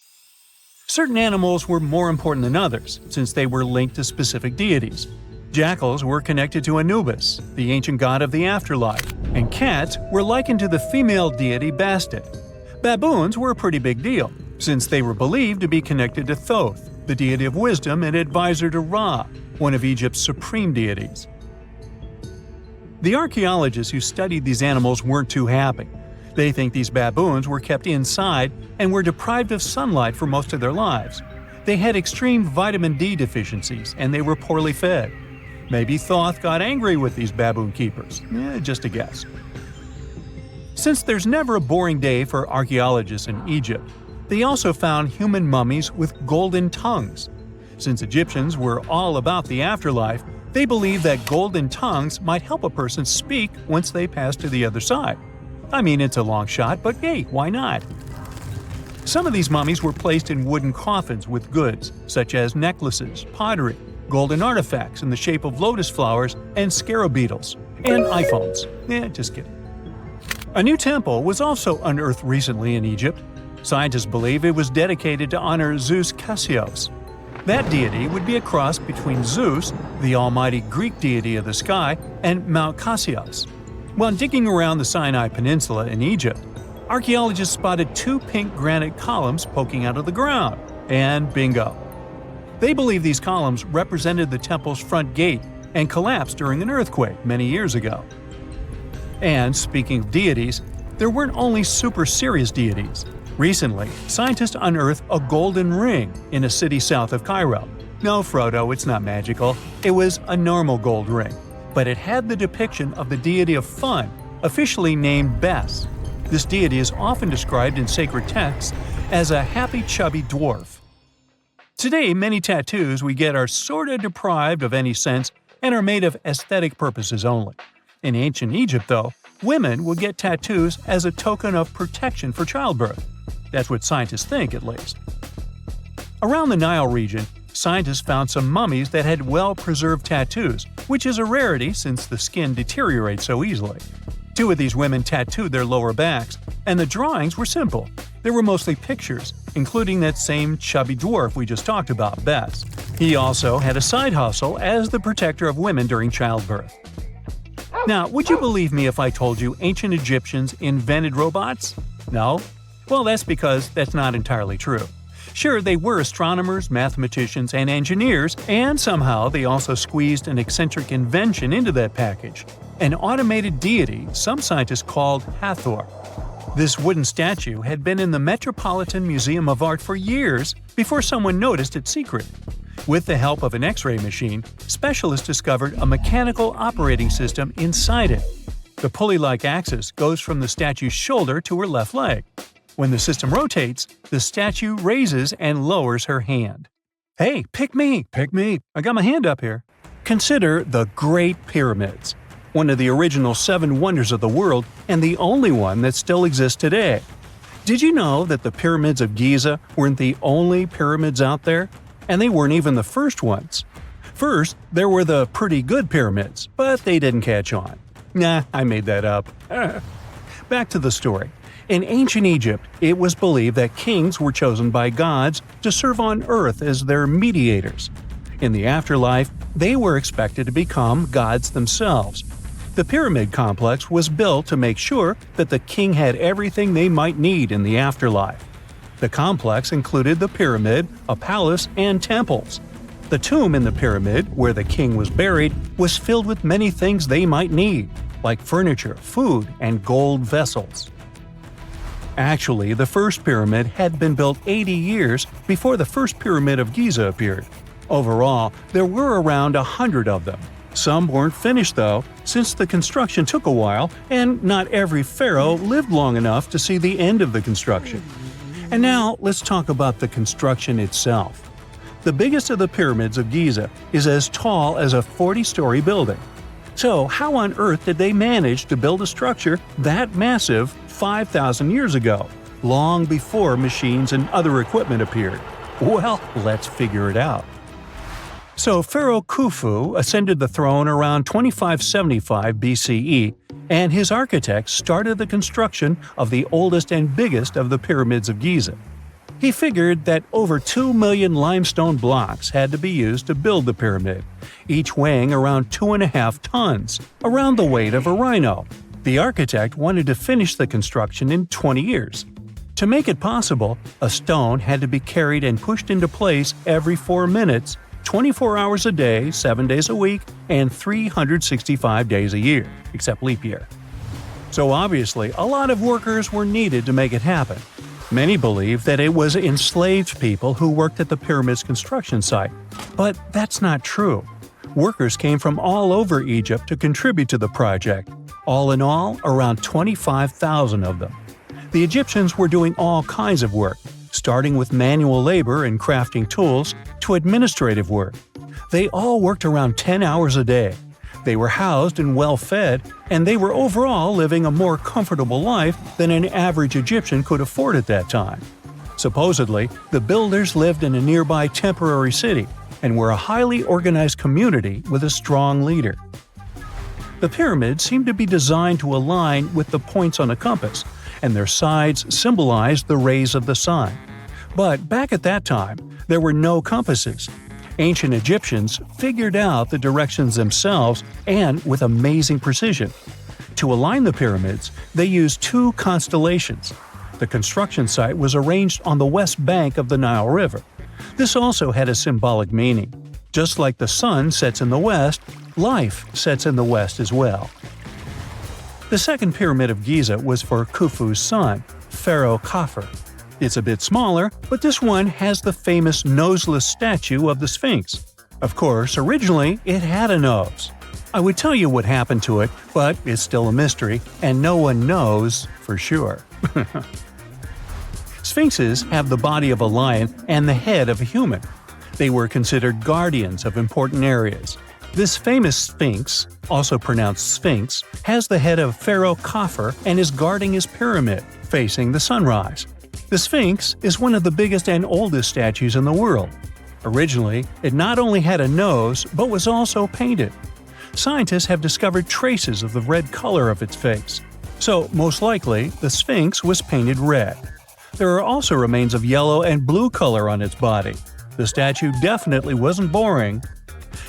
S4: Certain animals were more important than others, since they were linked to specific deities. Jackals were connected to Anubis, the ancient god of the afterlife, and cats were likened to the female deity Bastet. Baboons were a pretty big deal, since they were believed to be connected to Thoth, the deity of wisdom and advisor to Ra, one of Egypt's supreme deities. The archaeologists who studied these animals weren't too happy. They think these baboons were kept inside and were deprived of sunlight for most of their lives. They had extreme vitamin D deficiencies and they were poorly fed. Maybe Thoth got angry with these baboon keepers. Just a guess. Since there's never a boring day for archaeologists in Egypt, they also found human mummies with golden tongues. Since Egyptians were all about the afterlife, they believed that golden tongues might help a person speak once they pass to the other side. I mean, it's a long shot, but hey, why not? Some of these mummies were placed in wooden coffins with goods, such as necklaces, pottery, golden artifacts in the shape of lotus flowers and scarab beetles, and iPhones. Just kidding. A new temple was also unearthed recently in Egypt. Scientists believe it was dedicated to honor Zeus Cassios. That deity would be a cross between Zeus, the almighty Greek deity of the sky, and Mount Cassios. While digging around the Sinai Peninsula in Egypt, archaeologists spotted 2 pink granite columns poking out of the ground, and bingo. They believe these columns represented the temple's front gate and collapsed during an earthquake many years ago. And speaking of deities, there weren't only super serious deities. Recently, scientists unearthed a golden ring in a city south of Cairo. No, Frodo, it's not magical. It was a normal gold ring, but it had the depiction of the deity of fun, officially named Bes. This deity is often described in sacred texts as a happy chubby dwarf. Today, many tattoos we get are sorta deprived of any sense and are made of aesthetic purposes only. In ancient Egypt, though, women would get tattoos as a token of protection for childbirth. That's what scientists think, at least. Around the Nile region, scientists found some mummies that had well-preserved tattoos, which is a rarity since the skin deteriorates so easily. 2 of these women tattooed their lower backs, and the drawings were simple. There were mostly pictures, including that same chubby dwarf we just talked about, Bes. He also had a side hustle as the protector of women during childbirth. Now, would you believe me if I told you ancient Egyptians invented robots? No? Well, that's because that's not entirely true. Sure, they were astronomers, mathematicians, and engineers, and somehow they also squeezed an eccentric invention into that package – an automated deity some scientists called Hathor. This wooden statue had been in the Metropolitan Museum of Art for years before someone noticed its secret. With the help of an X-ray machine, specialists discovered a mechanical operating system inside it. The pulley-like axis goes from the statue's shoulder to her left leg. When the system rotates, the statue raises and lowers her hand. Hey, pick me! Pick me! I got my hand up here. Consider the Great Pyramids, one of the original 7 wonders of the world and the only one that still exists today. Did you know that the pyramids of Giza weren't the only pyramids out there? And they weren't even the first ones. First, there were the pretty good pyramids, but they didn't catch on. Nah, I made that up. Back to the story. In ancient Egypt, it was believed that kings were chosen by gods to serve on earth as their mediators. In the afterlife, they were expected to become gods themselves. The pyramid complex was built to make sure that the king had everything they might need in the afterlife. The complex included the pyramid, a palace, and temples. The tomb in the pyramid, where the king was buried, was filled with many things they might need, like furniture, food, and gold vessels. Actually, the first pyramid had been built 80 years before the first pyramid of Giza appeared. Overall, there were around 100 of them. Some weren't finished though, since the construction took a while and not every pharaoh lived long enough to see the end of the construction. And now let's talk about the construction itself. The biggest of the pyramids of Giza is as tall as a 40-story building. So how on earth did they manage to build a structure that massive 5,000 years ago, long before machines and other equipment appeared? Well, let's figure it out. So Pharaoh Khufu ascended the throne around 2575 BCE, and his architects started the construction of the oldest and biggest of the pyramids of Giza. He figured that over 2 million limestone blocks had to be used to build the pyramid, each weighing around 2.5 tons, around the weight of a rhino. The architect wanted to finish the construction in 20 years. To make it possible, a stone had to be carried and pushed into place every 4 minutes, 24 hours a day, 7 days a week, and 365 days a year, except leap year. So obviously, a lot of workers were needed to make it happen. Many believe that it was enslaved people who worked at the pyramid's construction site, but that's not true. Workers came from all over Egypt to contribute to the project. All in all, around 25,000 of them. The Egyptians were doing all kinds of work, starting with manual labor and crafting tools to administrative work. They all worked around 10 hours a day. They were housed and well fed, and they were overall living a more comfortable life than an average Egyptian could afford at that time. Supposedly, the builders lived in a nearby temporary city and were a highly organized community with a strong leader. The pyramids seemed to be designed to align with the points on a compass, and their sides symbolized the rays of the sun. But back at that time, there were no compasses. Ancient Egyptians figured out the directions themselves and with amazing precision. To align the pyramids, they used 2 constellations. The construction site was arranged on the west bank of the Nile River. This also had a symbolic meaning. Just like the sun sets in the west, life sets in the west as well. The second pyramid of Giza was for Khufu's son, Pharaoh Khafre. It's a bit smaller, but this one has the famous noseless statue of the Sphinx. Of course, originally it had a nose. I would tell you what happened to it, but it's still a mystery, and no one knows for sure. Sphinxes have the body of a lion and the head of a human. They were considered guardians of important areas. This famous Sphinx, also pronounced Sphinx, has the head of Pharaoh Khafre and is guarding his pyramid, facing the sunrise. The Sphinx is one of the biggest and oldest statues in the world. Originally, it not only had a nose, but was also painted. Scientists have discovered traces of the red color of its face. So, most likely, the Sphinx was painted red. There are also remains of yellow and blue color on its body. The statue definitely wasn't boring.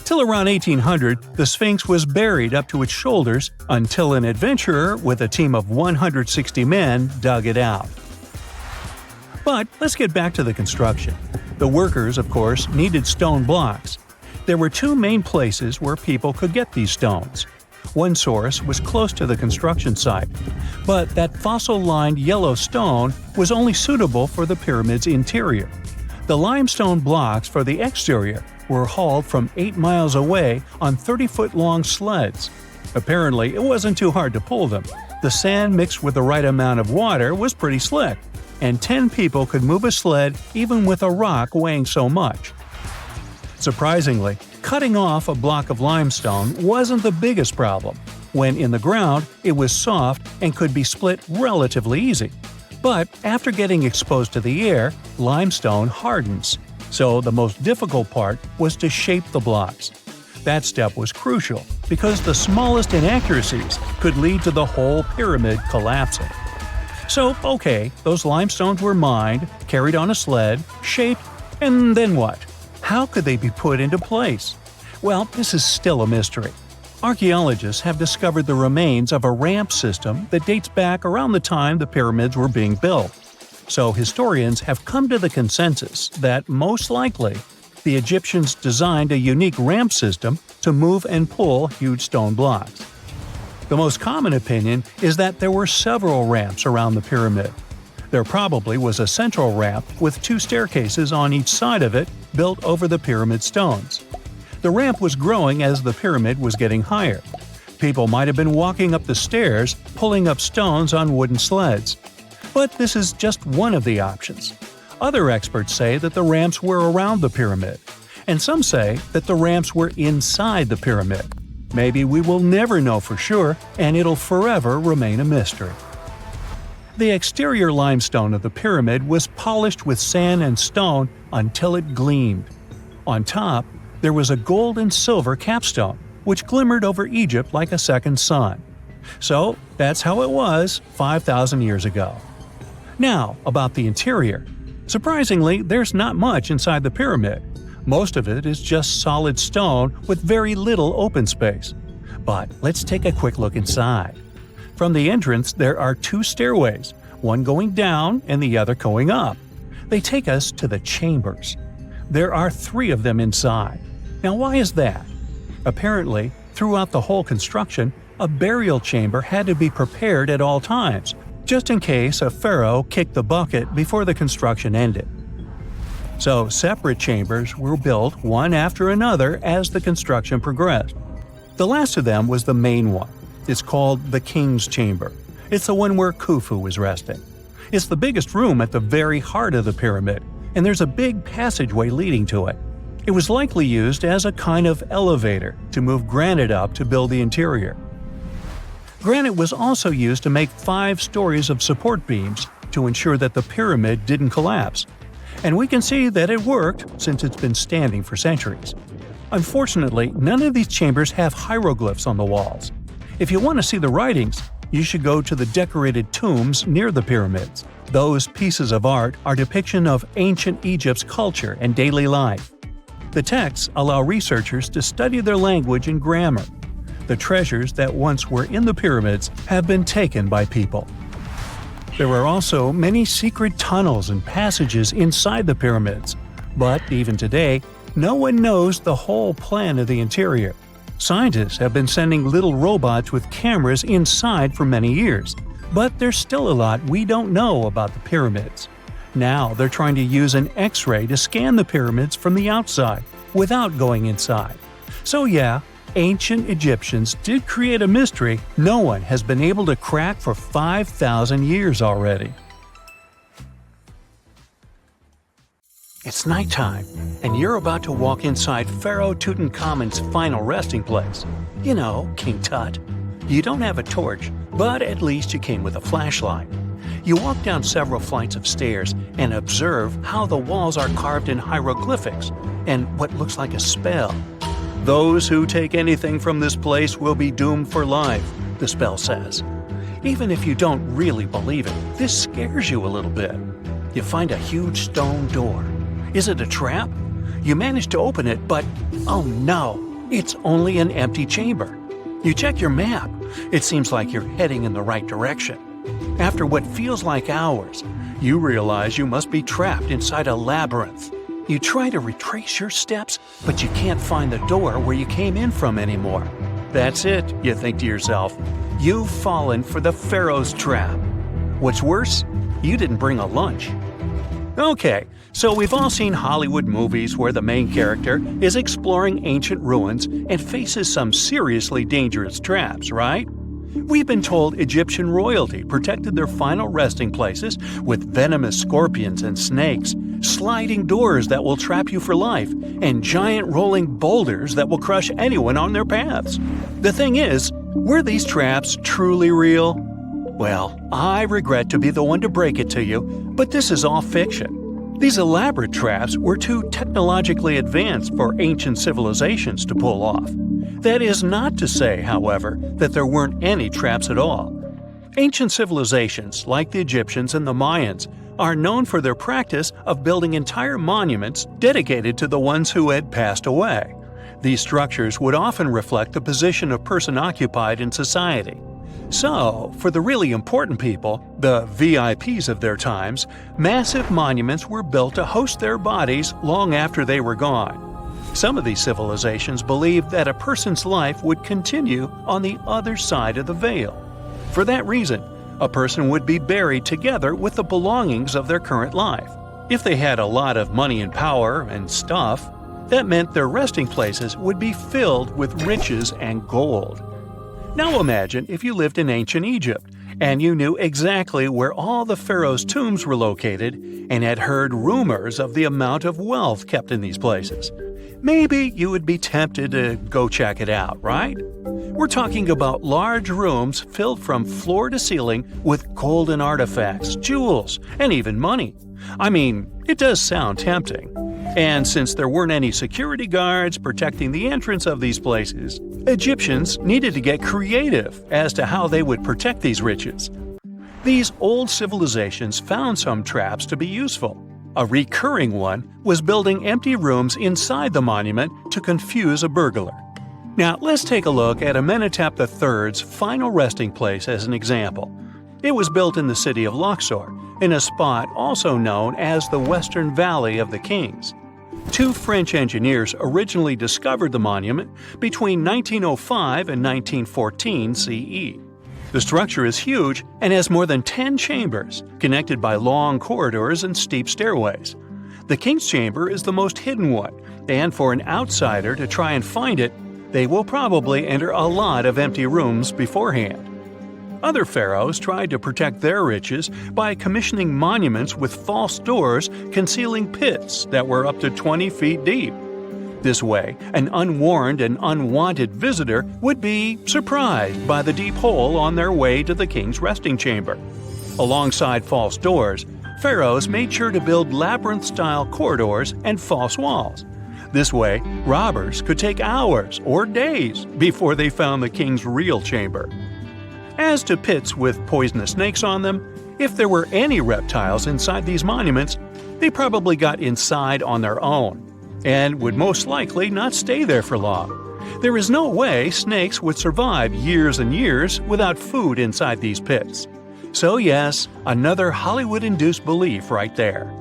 S4: Till around 1800, the Sphinx was buried up to its shoulders until an adventurer with a team of 160 men dug it out. But let's get back to the construction. The workers, of course, needed stone blocks. There were two main places where people could get these stones. One source was close to the construction site, but that fossil-lined yellow stone was only suitable for the pyramid's interior. The limestone blocks for the exterior were hauled from 8 miles away on 30-foot-long sleds. Apparently, it wasn't too hard to pull them. The sand mixed with the right amount of water was pretty slick, and 10 people could move a sled even with a rock weighing so much. Surprisingly, cutting off a block of limestone wasn't the biggest problem. When in the ground, it was soft and could be split relatively easy. But after getting exposed to the air, limestone hardens. So the most difficult part was to shape the blocks. That step was crucial because the smallest inaccuracies could lead to the whole pyramid collapsing. So, okay, those limestones were mined, carried on a sled, shaped, and then what? How could they be put into place? Well, this is still a mystery. Archaeologists have discovered the remains of a ramp system that dates back around the time the pyramids were being built. So historians have come to the consensus that, most likely, the Egyptians designed a unique ramp system to move and pull huge stone blocks. The most common opinion is that there were several ramps around the pyramid. There probably was a central ramp with 2 staircases on each side of it built over the pyramid stones. The ramp was growing as the pyramid was getting higher. People might have been walking up the stairs, pulling up stones on wooden sleds. But this is just one of the options. Other experts say that the ramps were around the pyramid, and some say that the ramps were inside the pyramid. Maybe we will never know for sure, and it'll forever remain a mystery. The exterior limestone of the pyramid was polished with sand and stone until it gleamed. On top, there was a gold and silver capstone, which glimmered over Egypt like a second sun. So that's how it was 5,000 years ago. Now, about the interior. Surprisingly, there's not much inside the pyramid. Most of it is just solid stone with very little open space. But let's take a quick look inside. From the entrance, there are 2 stairways, one going down and the other going up. They take us to the chambers. There are 3 of them inside. Now, why is that? Apparently, throughout the whole construction, a burial chamber had to be prepared at all times, just in case a pharaoh kicked the bucket before the construction ended. So, separate chambers were built one after another as the construction progressed. The last of them was the main one. It's called the King's Chamber. It's the one where Khufu is resting. It's the biggest room at the very heart of the pyramid, and there's a big passageway leading to it. It was likely used as a kind of elevator to move granite up to build the interior. Granite was also used to make 5 stories of support beams to ensure that the pyramid didn't collapse. And we can see that it worked since it's been standing for centuries. Unfortunately, none of these chambers have hieroglyphs on the walls. If you want to see the writings, you should go to the decorated tombs near the pyramids. Those pieces of art are depiction of ancient Egypt's culture and daily life. The texts allow researchers to study their language and grammar. The treasures that once were in the pyramids have been taken by people. There are also many secret tunnels and passages inside the pyramids, but even today, no one knows the whole plan of the interior. Scientists have been sending little robots with cameras inside for many years, but there's still a lot we don't know about the pyramids. Now they're trying to use an X-ray to scan the pyramids from the outside without going inside. So yeah, ancient Egyptians did create a mystery no one has been able to crack for 5,000 years already. It's nighttime, and you're about to walk inside Pharaoh Tutankhamun's final resting place. You know, King Tut. You don't have a torch, but at least you came with a flashlight. You walk down several flights of stairs and observe how the walls are carved in hieroglyphics and what looks like a spell. Those who take anything from this place will be doomed for life, the spell says. Even if you don't really believe it, this scares you a little bit. You find a huge stone door. Is it a trap? You manage to open it, but oh no, it's only an empty chamber. You check your map. It seems like you're heading in the right direction. After what feels like hours, You realize you must be trapped inside a labyrinth. You try to retrace your steps, but you can't find the door where you came in from anymore. That's it, you think to yourself. You've fallen for the Pharaoh's trap. What's worse, you didn't bring a lunch. Okay, so we've all seen Hollywood movies where the main character is exploring ancient ruins and faces some seriously dangerous traps, right? We've been told Egyptian royalty protected their final resting places with venomous scorpions and snakes, sliding doors that will trap you for life, and giant rolling boulders that will crush anyone on their paths. The thing is, were these traps truly real? Well, I regret to be the one to break it to you, but this is all fiction. These elaborate traps were too technologically advanced for ancient civilizations to pull off. That is not to say, however, that there weren't any traps at all. Ancient civilizations, like the Egyptians and the Mayans, are known for their practice of building entire monuments dedicated to the ones who had passed away. These structures would often reflect the position of person occupied in society. So, for the really important people, the VIPs of their times, massive monuments were built to host their bodies long after they were gone. Some of these civilizations believed that a person's life would continue on the other side of the veil. For that reason, a person would be buried together with the belongings of their current life. If they had a lot of money and power and stuff, that meant their resting places would be filled with riches and gold. Now imagine if you lived in ancient Egypt and you knew exactly where all the pharaohs' tombs were located and had heard rumors of the amount of wealth kept in these places. Maybe you would be tempted to go check it out, right? We're talking about large rooms filled from floor to ceiling with golden artifacts, jewels, and even money. I mean, it does sound tempting. And since there weren't any security guards protecting the entrance of these places, Egyptians needed to get creative as to how they would protect these riches. These old civilizations found some traps to be useful. A recurring one was building empty rooms inside the monument to confuse a burglar. Now, let's take a look at Amenhotep III's final resting place as an example. It was built in the city of Luxor, in a spot also known as the Western Valley of the Kings. Two French engineers originally discovered the monument between 1905 and 1914 CE. The structure is huge and has more than 10 chambers, connected by long corridors and steep stairways. The King's Chamber is the most hidden one, and for an outsider to try and find it, they will probably enter a lot of empty rooms beforehand. Other pharaohs tried to protect their riches by commissioning monuments with false doors concealing pits that were up to 20 feet deep. This way, an unwarned and unwanted visitor would be surprised by the deep hole on their way to the king's resting chamber. Alongside false doors, pharaohs made sure to build labyrinth-style corridors and false walls. This way, robbers could take hours or days before they found the king's real chamber. As to pits with poisonous snakes on them, if there were any reptiles inside these monuments, they probably got inside on their own and would most likely not stay there for long. There is no way snakes would survive years and years without food inside these pits. So yes, another Hollywood-induced belief right there.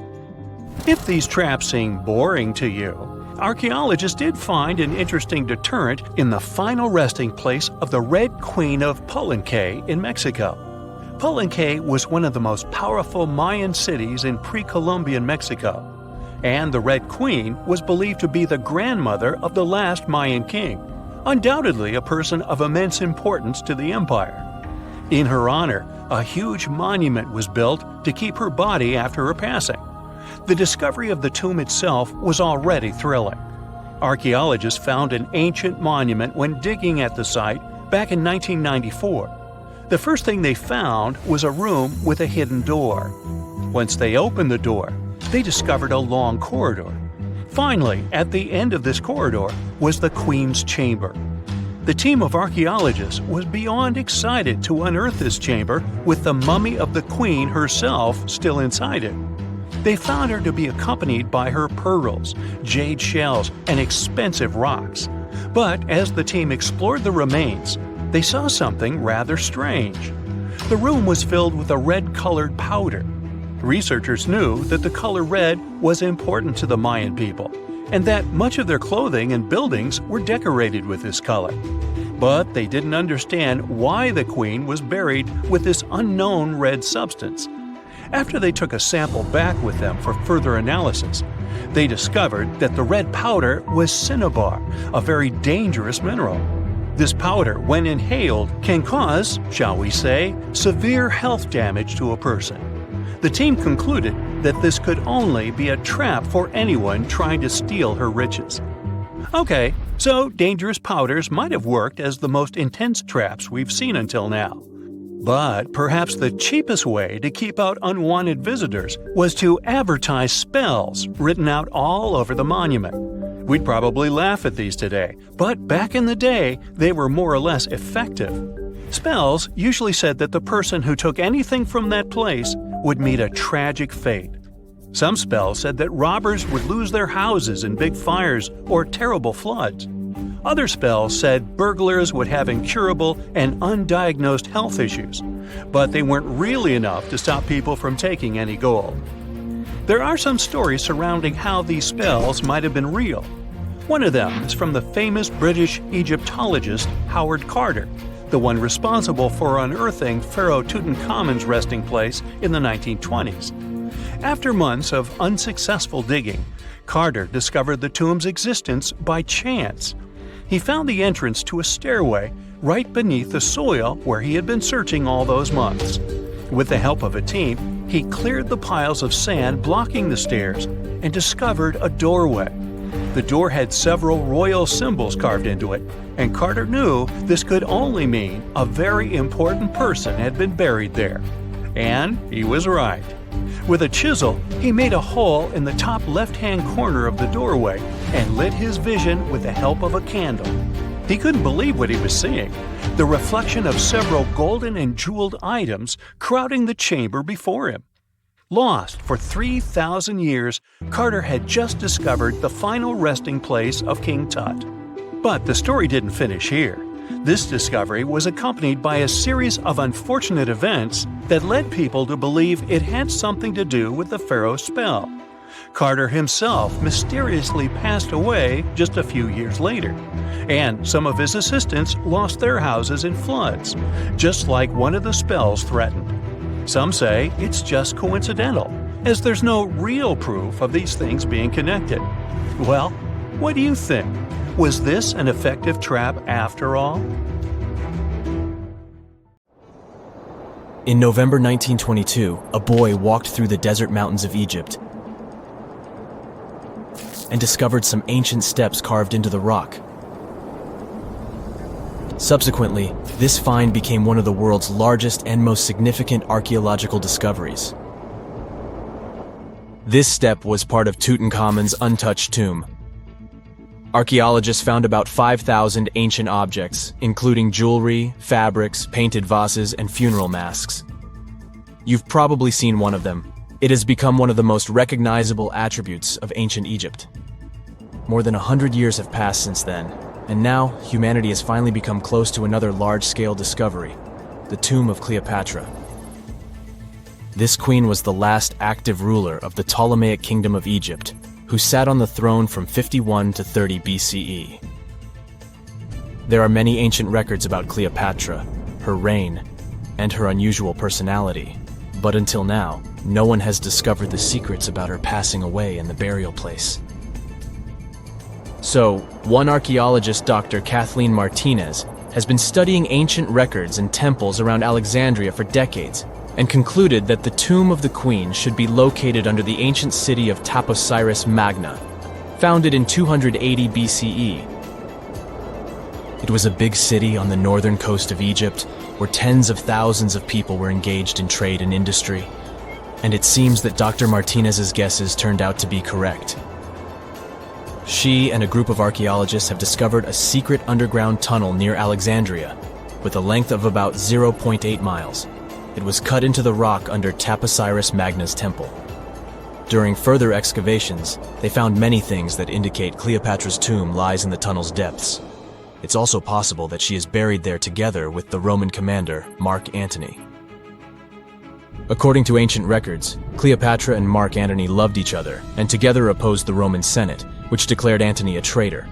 S4: If these traps seem boring to you, archaeologists did find an interesting deterrent in the final resting place of the Red Queen of Palenque in Mexico. Palenque was one of the most powerful Mayan cities in pre-Columbian Mexico, and the Red Queen was believed to be the grandmother of the last Mayan king, undoubtedly a person of immense importance to the empire. In her honor, a huge monument was built to keep her body after her passing. The discovery of the tomb itself was already thrilling. Archaeologists found an ancient monument when digging at the site back in 1994. The first thing they found was a room with a hidden door. Once they opened the door, they discovered a long corridor. Finally, at the end of this corridor was the Queen's chamber. The team of archaeologists was beyond excited to unearth this chamber with the mummy of the Queen herself still inside it. They found her to be accompanied by her pearls, jade shells, and expensive rocks. But as the team explored the remains, they saw something rather strange. The room was filled with a red-colored powder. Researchers knew that the color red was important to the Mayan people, and that much of their clothing and buildings were decorated with this color. But they didn't understand why the queen was buried with this unknown red substance. After they took a sample back with them for further analysis, they discovered that the red powder was cinnabar, a very dangerous mineral. This powder, when inhaled, can cause, shall we say, severe health damage to a person. The team concluded that this could only be a trap for anyone trying to steal her riches. Okay, so dangerous powders might have worked as the most intense traps we've seen until now. But perhaps the cheapest way to keep out unwanted visitors was to advertise spells written out all over the monument. We'd probably laugh at these today, but back in the day, they were more or less effective. Spells usually said that the person who took anything from that place would meet a tragic fate. Some spells said that robbers would lose their houses in big fires or terrible floods. Other spells said burglars would have incurable and undiagnosed health issues, but they weren't really enough to stop people from taking any gold. There are some stories surrounding how these spells might have been real. One of them is from the famous British Egyptologist Howard Carter, the one responsible for unearthing Pharaoh Tutankhamun's resting place in the 1920s. After months of unsuccessful digging, Carter discovered the tomb's existence by chance. He found the entrance to a stairway right beneath the soil where he had been searching all those months. With the help of a team, he cleared the piles of sand blocking the stairs and discovered a doorway. The door had several royal symbols carved into it, and Carter knew this could only mean a very important person had been buried there. And he was right. With a chisel, he made a hole in the top left-hand corner of the doorway and lit his vision with the help of a candle. He couldn't believe what he was seeing, the reflection of several golden and jeweled items crowding the chamber before him. Lost for 3,000 years, Carter had just discovered the final resting place of King Tut. But the story didn't finish here. This discovery was accompanied by a series of unfortunate events that led people to believe it had something to do with the pharaoh's spell. Carter himself mysteriously passed away just a few years later, and some of his assistants lost their houses in floods, just like one of the spells threatened. Some say it's just coincidental, as there's no real proof of these things being connected. Well, what do you think? Was this an effective trap after all?
S1: In November 1922, a boy walked through the desert mountains of Egypt and discovered some ancient steps carved into the rock. Subsequently, this find became one of the world's largest and most significant archaeological discoveries. This step was part of Tutankhamun's untouched tomb. Archaeologists found about 5,000 ancient objects, including jewelry, fabrics, painted vases, and funeral masks. You've probably seen one of them. It has become one of the most recognizable attributes of ancient Egypt. More than 100 years have passed since then, and now humanity has finally become close to another large-scale discovery, the tomb of Cleopatra. This queen was the last active ruler of the Ptolemaic Kingdom of Egypt, who sat on the throne from 51 to 30 BCE. There are many ancient records about Cleopatra, her reign, and her unusual personality, but until now, no one has discovered the secrets about her passing away in the burial place. So, one archaeologist, Dr. Kathleen Martinez, has been studying ancient records and temples around Alexandria for decades, and concluded that the tomb of the queen should be located under the ancient city of Taposiris Magna, founded in 280 BCE. It was a big city on the northern coast of Egypt, where tens of thousands of people were engaged in trade and industry, and it seems that Dr. Martinez's guesses turned out to be correct. She and a group of archaeologists have discovered a secret underground tunnel near Alexandria, with a length of about 0.8 miles. It was cut into the rock under Taposiris Magna's temple. During further excavations, they found many things that indicate Cleopatra's tomb lies in the tunnel's depths. It's also possible that she is buried there together with the Roman commander, Mark Antony. According to ancient records, Cleopatra and Mark Antony loved each other and together opposed the Roman Senate, which declared Antony a traitor.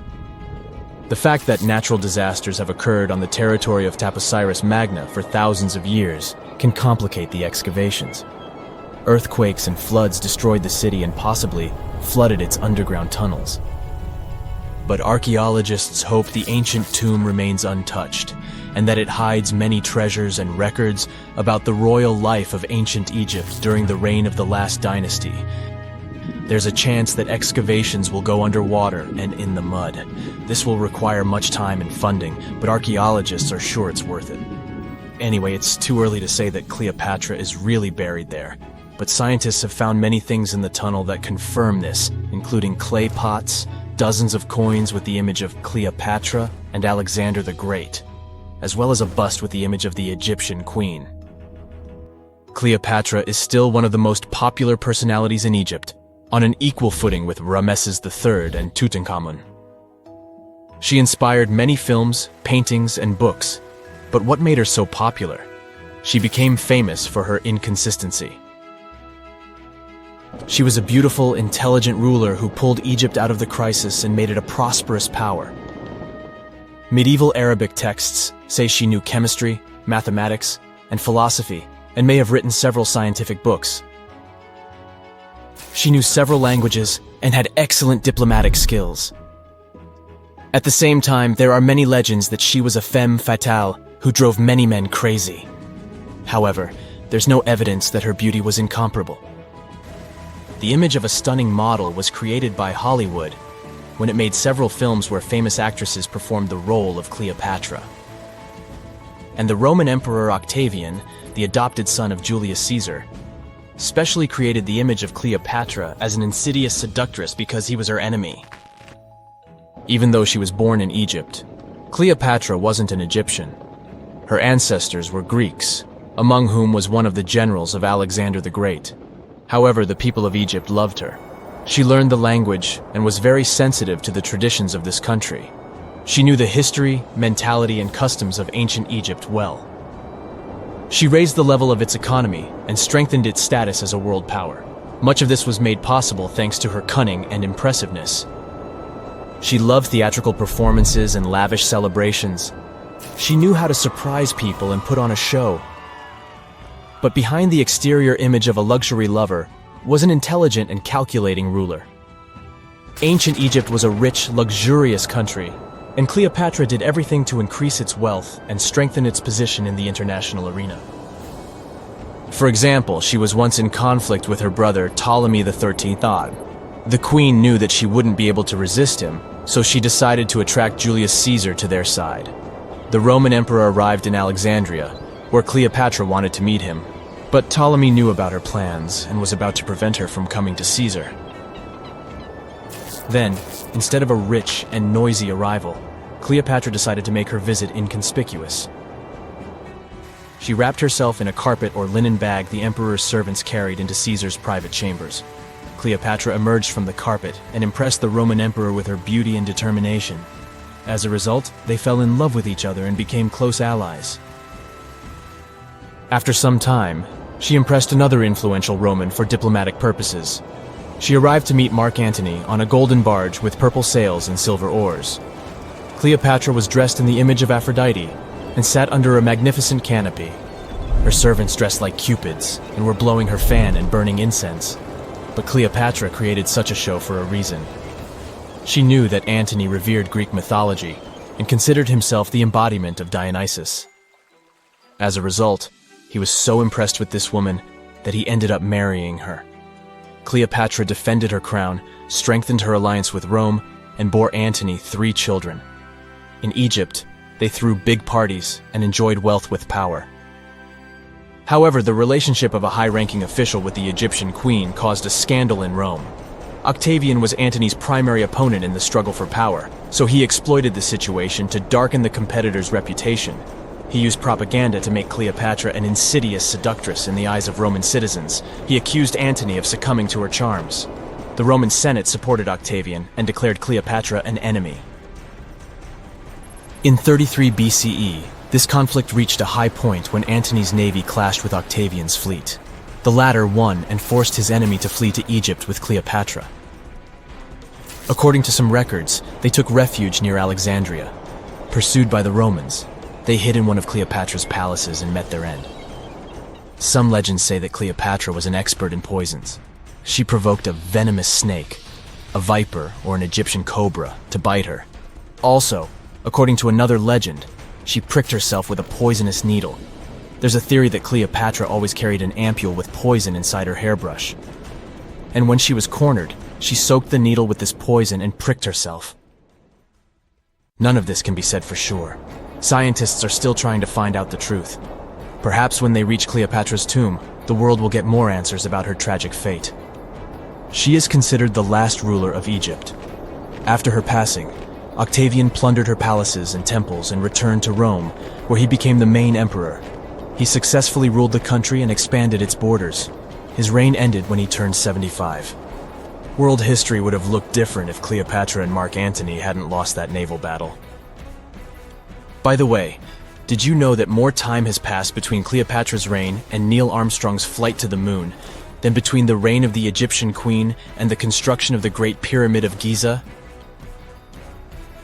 S1: The fact that natural disasters have occurred on the territory of Taposiris Magna for thousands of years can complicate the excavations. Earthquakes and floods destroyed the city and possibly flooded its underground tunnels. But archaeologists hope the ancient tomb remains untouched, and that it hides many treasures and records about the royal life of ancient Egypt during the reign of the last dynasty. There's a chance that excavations will go underwater and in the mud. This will require much time and funding, but archaeologists are sure it's worth it. Anyway, it's too early to say that Cleopatra is really buried there, but scientists have found many things in the tunnel that confirm this, including clay pots, dozens of coins with the image of Cleopatra and Alexander the Great, as well as a bust with the image of the Egyptian queen. Cleopatra is still one of the most popular personalities in Egypt, on an equal footing with Ramesses III and Tutankhamun. She inspired many films, paintings, and books, but what made her so popular? She became famous for her inconsistency. She was a beautiful, intelligent ruler who pulled Egypt out of the crisis and made it a prosperous power. Medieval Arabic texts say she knew chemistry, mathematics, and philosophy, and may have written several scientific books. She knew several languages and had excellent diplomatic skills. At the same time, there are many legends that she was a femme fatale who drove many men crazy. However, there's no evidence that her beauty was incomparable. The image of a stunning model was created by Hollywood when it made several films where famous actresses performed the role of Cleopatra. And the Roman Emperor Octavian, the adopted son of Julius Caesar, specially created the image of Cleopatra as an insidious seductress because he was her enemy. Even though she was born in Egypt, Cleopatra wasn't an Egyptian. Her ancestors were Greeks, among whom was one of the generals of Alexander the Great. However, the people of Egypt loved her. She learned the language and was very sensitive to the traditions of this country. She knew the history, mentality, and customs of ancient Egypt well. She raised the level of its economy and strengthened its status as a world power. Much of this was made possible thanks to her cunning and impressiveness. She loved theatrical performances and lavish celebrations. She knew how to surprise people and put on a show. But behind the exterior image of a luxury lover was an intelligent and calculating ruler. Ancient Egypt was a rich, luxurious country, and Cleopatra did everything to increase its wealth and strengthen its position in the international arena. For example, she was once in conflict with her brother Ptolemy XIII Odd. The queen knew that she wouldn't be able to resist him, so she decided to attract Julius Caesar to their side. The Roman emperor arrived in Alexandria, where Cleopatra wanted to meet him, but Ptolemy knew about her plans and was about to prevent her from coming to Caesar. Then, instead of a rich and noisy arrival, Cleopatra decided to make her visit inconspicuous. She wrapped herself in a carpet or linen bag the emperor's servants carried into Caesar's private chambers. Cleopatra emerged from the carpet and impressed the Roman emperor with her beauty and determination. As a result, they fell in love with each other and became close allies. After some time, she impressed another influential Roman for diplomatic purposes. She arrived to meet Mark Antony on a golden barge with purple sails and silver oars. Cleopatra was dressed in the image of Aphrodite and sat under a magnificent canopy. Her servants dressed like cupids and were blowing her fan and burning incense. But Cleopatra created such a show for a reason. She knew that Antony revered Greek mythology and considered himself the embodiment of Dionysus. As a result, he was so impressed with this woman that he ended up marrying her. Cleopatra defended her crown, strengthened her alliance with Rome, and bore Antony 3 children. In Egypt, they threw big parties and enjoyed wealth with power. However, the relationship of a high-ranking official with the Egyptian queen caused a scandal in Rome. Octavian was Antony's primary opponent in the struggle for power, so he exploited the situation to darken the competitor's reputation. He used propaganda to make Cleopatra an insidious seductress in the eyes of Roman citizens. He accused Antony of succumbing to her charms. The Roman Senate supported Octavian and declared Cleopatra an enemy. In 33 BCE, this conflict reached a high point when Antony's navy clashed with Octavian's fleet. The latter won and forced his enemy to flee to Egypt with Cleopatra. According to some records, they took refuge near Alexandria. Pursued by the Romans, they hid in one of Cleopatra's palaces and met their end. Some legends say that Cleopatra was an expert in poisons. She provoked a venomous snake, a viper or an Egyptian cobra, to bite her. Also, according to another legend, she pricked herself with a poisonous needle. There's a theory that Cleopatra always carried an ampule with poison inside her hairbrush. And when she was cornered, she soaked the needle with this poison and pricked herself. None of this can be said for sure. Scientists are still trying to find out the truth. Perhaps when they reach Cleopatra's tomb, the world will get more answers about her tragic fate. She is considered the last ruler of Egypt. After her passing, Octavian plundered her palaces and temples and returned to Rome, where he became the main emperor. He successfully ruled the country and expanded its borders. His reign ended when he turned 75. World history would have looked different if Cleopatra and Mark Antony hadn't lost that naval battle. By the way, did you know that more time has passed between Cleopatra's reign and Neil Armstrong's flight to the moon than between the reign of the Egyptian queen and the construction of the Great Pyramid of Giza?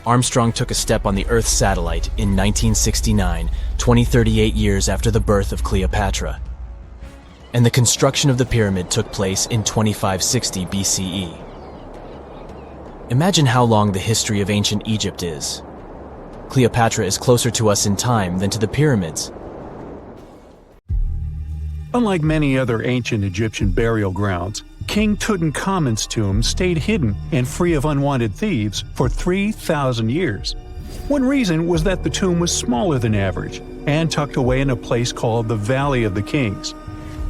S1: Armstrong took a step on the Earth satellite in 1969, 38 years after the birth of Cleopatra. And the construction of the pyramid took place in 2560 BCE. Imagine how long the history of ancient Egypt is. Cleopatra is closer to us in time than to the pyramids.
S4: Unlike many other ancient Egyptian burial grounds, King Tutankhamun's tomb stayed hidden and free of unwanted thieves for 3,000 years. One reason was that the tomb was smaller than average and tucked away in a place called the Valley of the Kings.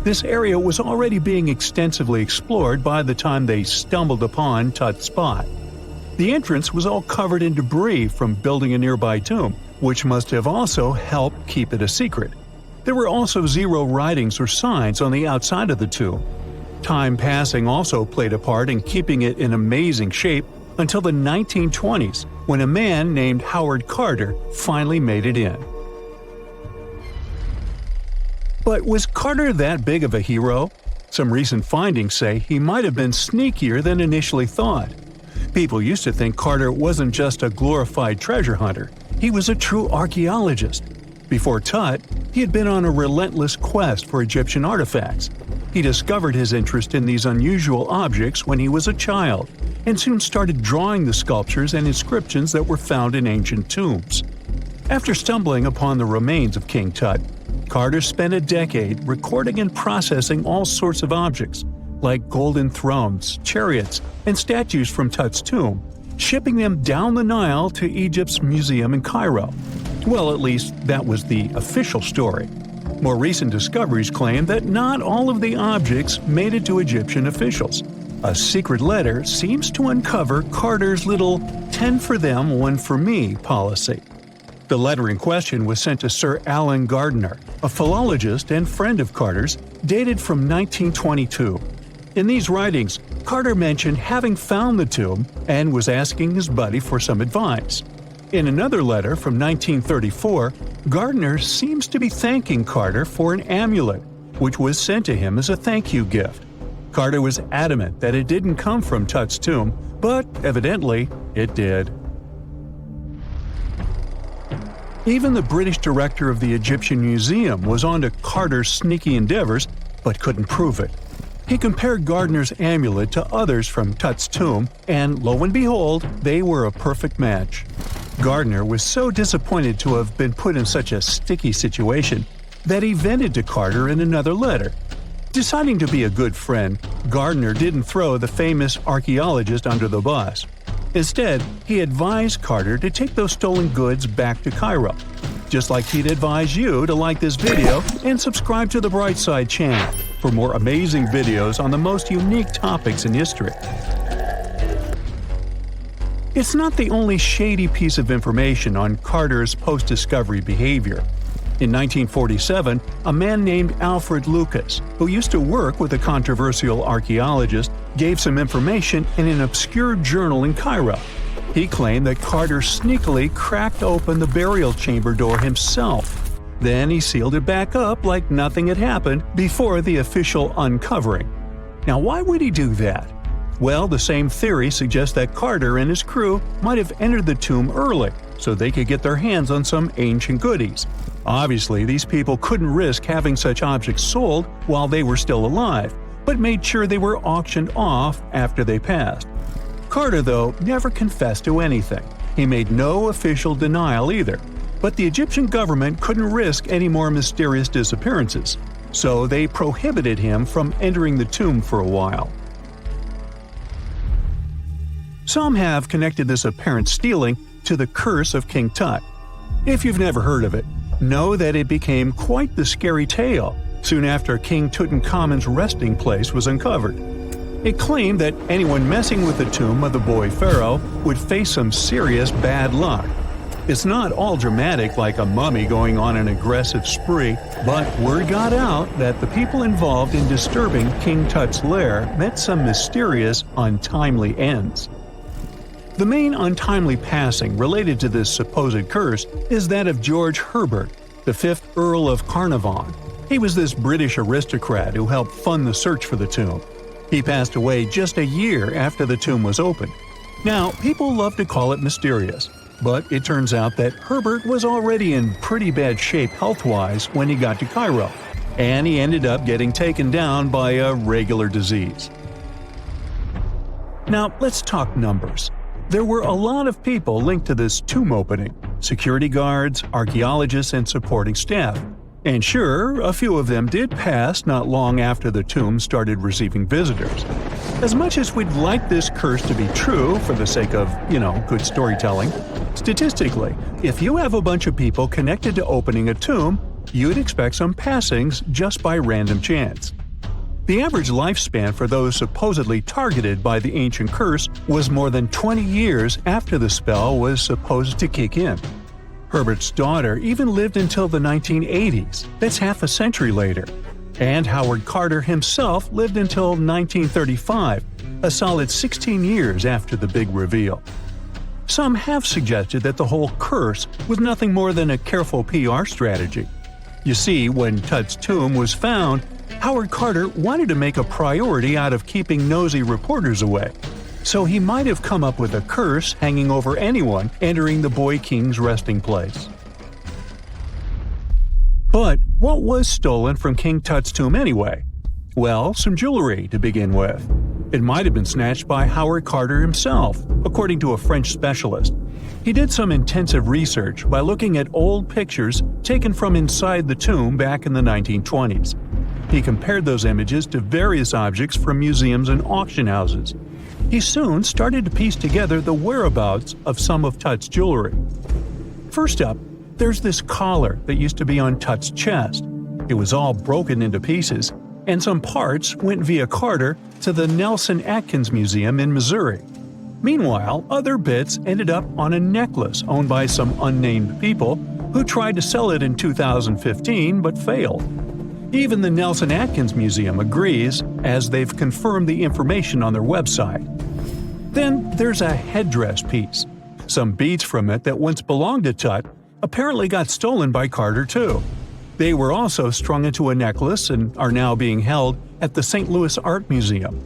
S4: This area was already being extensively explored by the time they stumbled upon Tut's spot. The entrance was all covered in debris from building a nearby tomb, which must have also helped keep it a secret. There were also zero writings or signs on the outside of the tomb. Time passing also played a part in keeping it in amazing shape until the 1920s, when a man named Howard Carter finally made it in. But was Carter that big of a hero? Some recent findings say he might have been sneakier than initially thought. People used to think Carter wasn't just a glorified treasure hunter, he was a true archaeologist. Before Tut, he had been on a relentless quest for Egyptian artifacts. He discovered his interest in these unusual objects when he was a child, and soon started drawing the sculptures and inscriptions that were found in ancient tombs. After stumbling upon the remains of King Tut, Carter spent a decade recording and processing all sorts of objects, like golden thrones, chariots, and statues from Tut's tomb, shipping them down the Nile to Egypt's museum in Cairo. Well, at least that was the official story. More recent discoveries claim that not all of the objects made it to Egyptian officials. A secret letter seems to uncover Carter's little 10 for them, 1 for me policy. The letter in question was sent to Sir Alan Gardiner, a philologist and friend of Carter's, dated from 1922. In these writings, Carter mentioned having found the tomb and was asking his buddy for some advice. In another letter from 1934, Gardiner seems to be thanking Carter for an amulet, which was sent to him as a thank you gift. Carter was adamant that it didn't come from Tut's tomb, but evidently it did. Even the British director of the Egyptian Museum was onto Carter's sneaky endeavors, but couldn't prove it. He compared Gardiner's amulet to others from Tut's tomb, and lo and behold, they were a perfect match. Gardiner was so disappointed to have been put in such a sticky situation that he vented to Carter in another letter. Deciding to be a good friend, Gardiner didn't throw the famous archaeologist under the bus. Instead, he advised Carter to take those stolen goods back to Cairo, just like he'd advise you to like this video and subscribe to the Brightside channel for more amazing videos on the most unique topics in history. It's not the only shady piece of information on Carter's post-discovery behavior. In 1947, a man named Alfred Lucas, who used to work with a controversial archaeologist, gave some information in an obscure journal in Cairo. He claimed that Carter sneakily cracked open the burial chamber door himself. Then he sealed it back up like nothing had happened before the official uncovering. Now, why would he do that? Well, the same theory suggests that Carter and his crew might have entered the tomb early so they could get their hands on some ancient goodies. Obviously, these people couldn't risk having such objects sold while they were still alive, but made sure they were auctioned off after they passed. Carter, though, never confessed to anything. He made no official denial either, but the Egyptian government couldn't risk any more mysterious disappearances, so they prohibited him from entering the tomb for a while. Some have connected this apparent stealing to the curse of King Tut. If you've never heard of it, know that it became quite the scary tale soon after King Tutankhamun's resting place was uncovered. It claimed that anyone messing with the tomb of the boy pharaoh would face some serious bad luck. It's not all dramatic like a mummy going on an aggressive spree, but word got out that the people involved in disturbing King Tut's lair met some mysterious, untimely ends. The main untimely passing related to this supposed curse is that of George Herbert, the 5th Earl of Carnarvon. He was this British aristocrat who helped fund the search for the tomb. He passed away just a year after the tomb was opened. Now, people love to call it mysterious, but it turns out that Herbert was already in pretty bad shape health-wise when he got to Cairo, and he ended up getting taken down by a regular disease. Now, let's talk numbers. There were a lot of people linked to this tomb opening: security guards, archaeologists, and supporting staff. And sure, a few of them did pass not long after the tomb started receiving visitors. As much as we'd like this curse to be true for the sake of, good storytelling, statistically, if you have a bunch of people connected to opening a tomb, you'd expect some passings just by random chance. The average lifespan for those supposedly targeted by the ancient curse was more than 20 years after the spell was supposed to kick in. Herbert's daughter even lived until the 1980s, that's half a century later. And Howard Carter himself lived until 1935, a solid 16 years after the big reveal. Some have suggested that the whole curse was nothing more than a careful PR strategy. You see, when Tut's tomb was found, Howard Carter wanted to make a priority out of keeping nosy reporters away. So he might have come up with a curse hanging over anyone entering the boy king's resting place. But what was stolen from King Tut's tomb anyway? Well, some jewelry to begin with. It might have been snatched by Howard Carter himself, according to a French specialist. He did some intensive research by looking at old pictures taken from inside the tomb back in the 1920s. He compared those images to various objects from museums and auction houses. He soon started to piece together the whereabouts of some of Tut's jewelry. First up, there's this collar that used to be on Tut's chest. It was all broken into pieces, and some parts went via Carter to the Nelson Atkins Museum in Missouri. Meanwhile, other bits ended up on a necklace owned by some unnamed people who tried to sell it in 2015 but failed. Even the Nelson Atkins Museum agrees, as they've confirmed the information on their website. Then there's a headdress piece. Some beads from it that once belonged to Tut apparently got stolen by Carter too. They were also strung into a necklace and are now being held at the St. Louis Art Museum.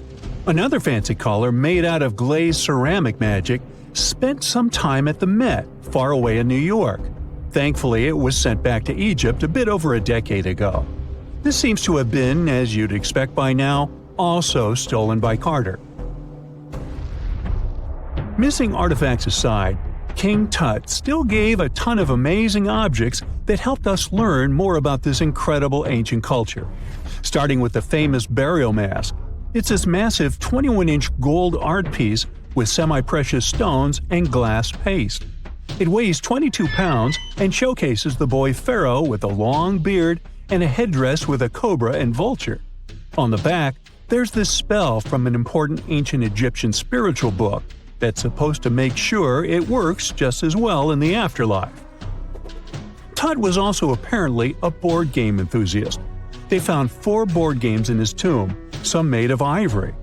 S4: Another fancy collar made out of glazed ceramic magic spent some time at the Met, far away in New York. Thankfully, it was sent back to Egypt a bit over a decade ago. This seems to have been, as you'd expect by now, also stolen by Carter. Missing artifacts aside, King Tut still gave a ton of amazing objects that helped us learn more about this incredible ancient culture. Starting with the famous burial mask. It's this massive 21-inch gold art piece with semi-precious stones and glass paste. It weighs 22 pounds and showcases the boy pharaoh with a long beard and a headdress with a cobra and vulture. On the back, there's this spell from an important ancient Egyptian spiritual book that's supposed to make sure it works just as well in the afterlife. Tut was also apparently a board game enthusiast. They found 4 board games in his tomb, some made of ivory.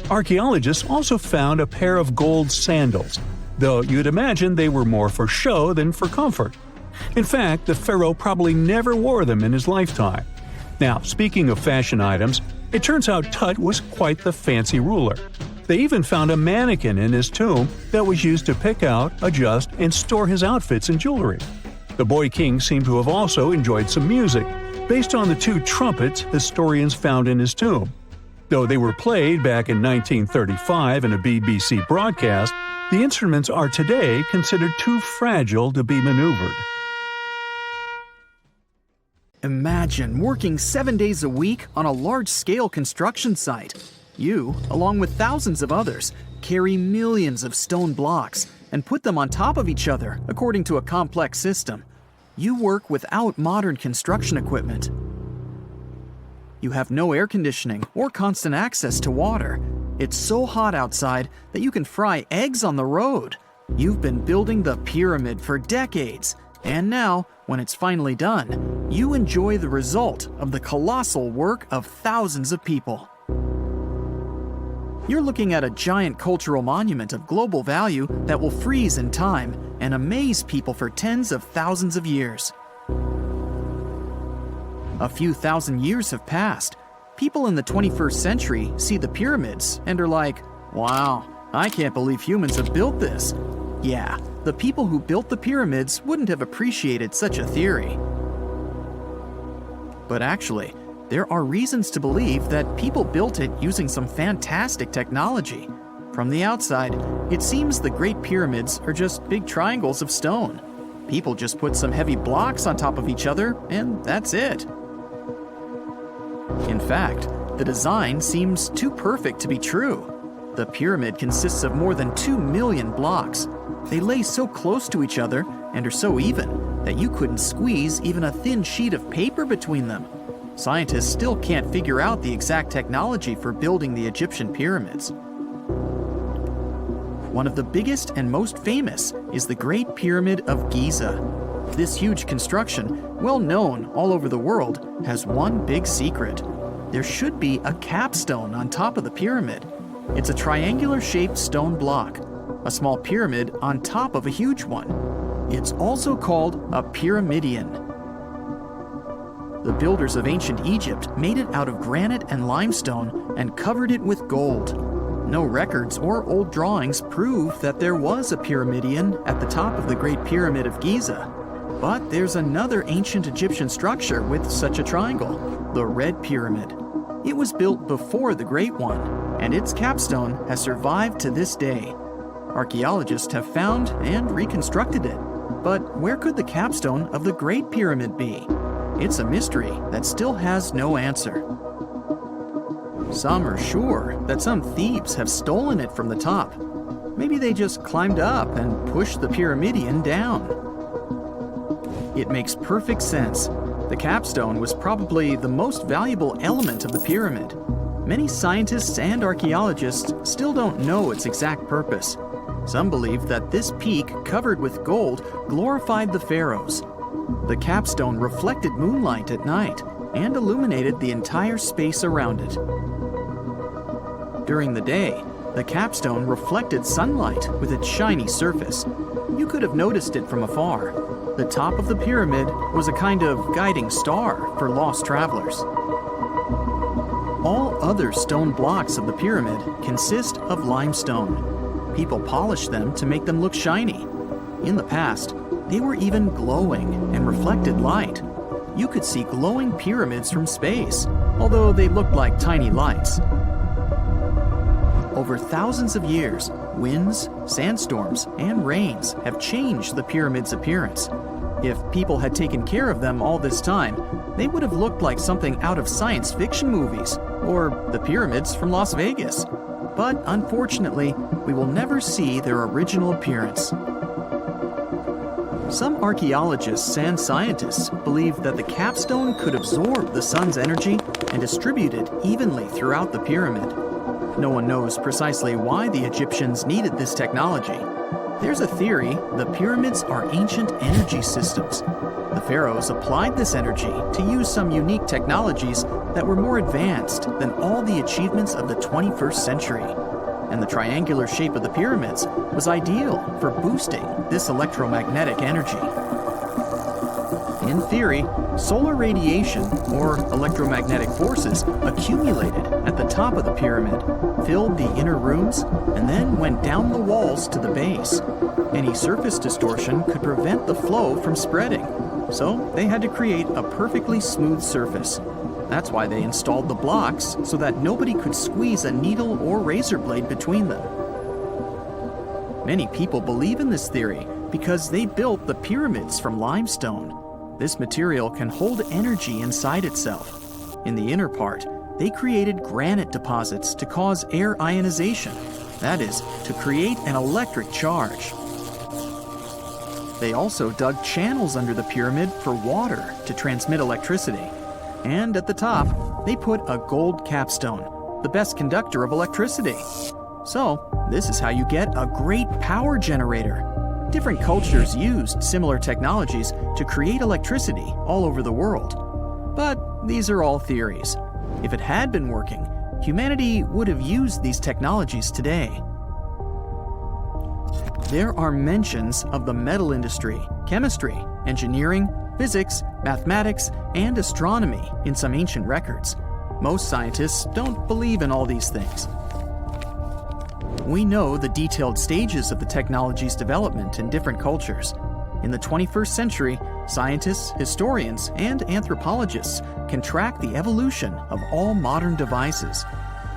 S4: Archaeologists also found a pair of gold sandals, though you'd imagine they were more for show than for comfort. In fact, the pharaoh probably never wore them in his lifetime. Now, speaking of fashion items, it turns out Tut was quite the fancy ruler. They even found a mannequin in his tomb that was used to pick out, adjust, and store his outfits and jewelry. The boy king seemed to have also enjoyed some music, based on the 2 trumpets historians found in his tomb. Though they were played back in 1935 in a BBC broadcast, the instruments are today considered too fragile to be maneuvered.
S5: Imagine working 7 days a week on a large-scale construction site. You, along with thousands of others, carry millions of stone blocks and put them on top of each other according to a complex system. You work without modern construction equipment. You have no air conditioning or constant access to water. It's so hot outside that you can fry eggs on the road. You've been building the pyramid for decades, and now, when it's finally done, you enjoy the result of the colossal work of thousands of people. You're looking at a giant cultural monument of global value that will freeze in time and amaze people for tens of thousands of years. A few thousand years have passed. People in the 21st century see the pyramids and are like, wow, I can't believe humans have built this. Yeah, the people who built the pyramids wouldn't have appreciated such a theory. But actually, there are reasons to believe that people built it using some fantastic technology. From the outside, it seems the Great Pyramids are just big triangles of stone. People just put some heavy blocks on top of each other, and that's it. In fact, the design seems too perfect to be true. The pyramid consists of more than 2 million blocks. They lay so close to each other and are so even that you couldn't squeeze even a thin sheet of paper between them. Scientists still can't figure out the exact technology for building the Egyptian pyramids. One of the biggest and most famous is the Great Pyramid of Giza. This huge construction, well known all over the world, has one big secret. There should be a capstone on top of the pyramid. It's a triangular-shaped stone block, a small pyramid on top of a huge one. It's also called a pyramidion. The builders of ancient Egypt made it out of granite and limestone and covered it with gold. No records or old drawings prove that there was a pyramidion at the top of the Great Pyramid of Giza. But there's another ancient Egyptian structure with such a triangle, the Red Pyramid. It was built before the Great One, and its capstone has survived to this day. Archaeologists have found and reconstructed it. But where could the capstone of the Great Pyramid be? It's a mystery that still has no answer. Some are sure that some thieves have stolen it from the top. Maybe they just climbed up and pushed the pyramidion down. It makes perfect sense. The capstone was probably the most valuable element of the pyramid. Many scientists and archaeologists still don't know its exact purpose. Some believe that this peak covered with gold glorified the pharaohs. The capstone reflected moonlight at night and illuminated the entire space around it. During the day, the capstone reflected sunlight with its shiny surface. You could have noticed it from afar. The top of the pyramid was a kind of guiding star for lost travelers. All other stone blocks of the pyramid consist of limestone. People polished them to make them look shiny. In the past, they were even glowing and reflected light. You could see glowing pyramids from space, although they looked like tiny lights. Over thousands of years, winds, sandstorms, and rains have changed the pyramid's appearance. If people had taken care of them all this time, they would have looked like something out of science fiction movies, or the pyramids from Las Vegas. But unfortunately, we will never see their original appearance. Some archaeologists and scientists believe that the capstone could absorb the sun's energy and distribute it evenly throughout the pyramid. No one knows precisely why the Egyptians needed this technology. There's a theory the pyramids are ancient energy systems. The pharaohs applied this energy to use some unique technologies that were more advanced than all the achievements of the 21st century. And the triangular shape of the pyramids was ideal for boosting this electromagnetic energy. In theory, solar radiation, or electromagnetic forces, accumulated at the top of the pyramid, filled the inner rooms, and then went down the walls to the base. Any surface distortion could prevent the flow from spreading, so they had to create a perfectly smooth surface. That's why they installed the blocks so that nobody could squeeze a needle or razor blade between them. Many people believe in this theory because they built the pyramids from limestone. This material can hold energy inside itself. In the inner part, they created granite deposits to cause air ionization, that is, to create an electric charge. They also dug channels under the pyramid for water to transmit electricity. And at the top, they put a gold capstone, the best conductor of electricity. So, this is how you get a great power generator. Different cultures used similar technologies to create electricity all over the world. But these are all theories. If it had been working, humanity would have used these technologies today. There are mentions of the metal industry, chemistry, engineering, physics, mathematics, and astronomy in some ancient records. Most scientists don't believe in all these things. We know the detailed stages of the technology's development in different cultures. In the 21st century, scientists, historians, and anthropologists can track the evolution of all modern devices.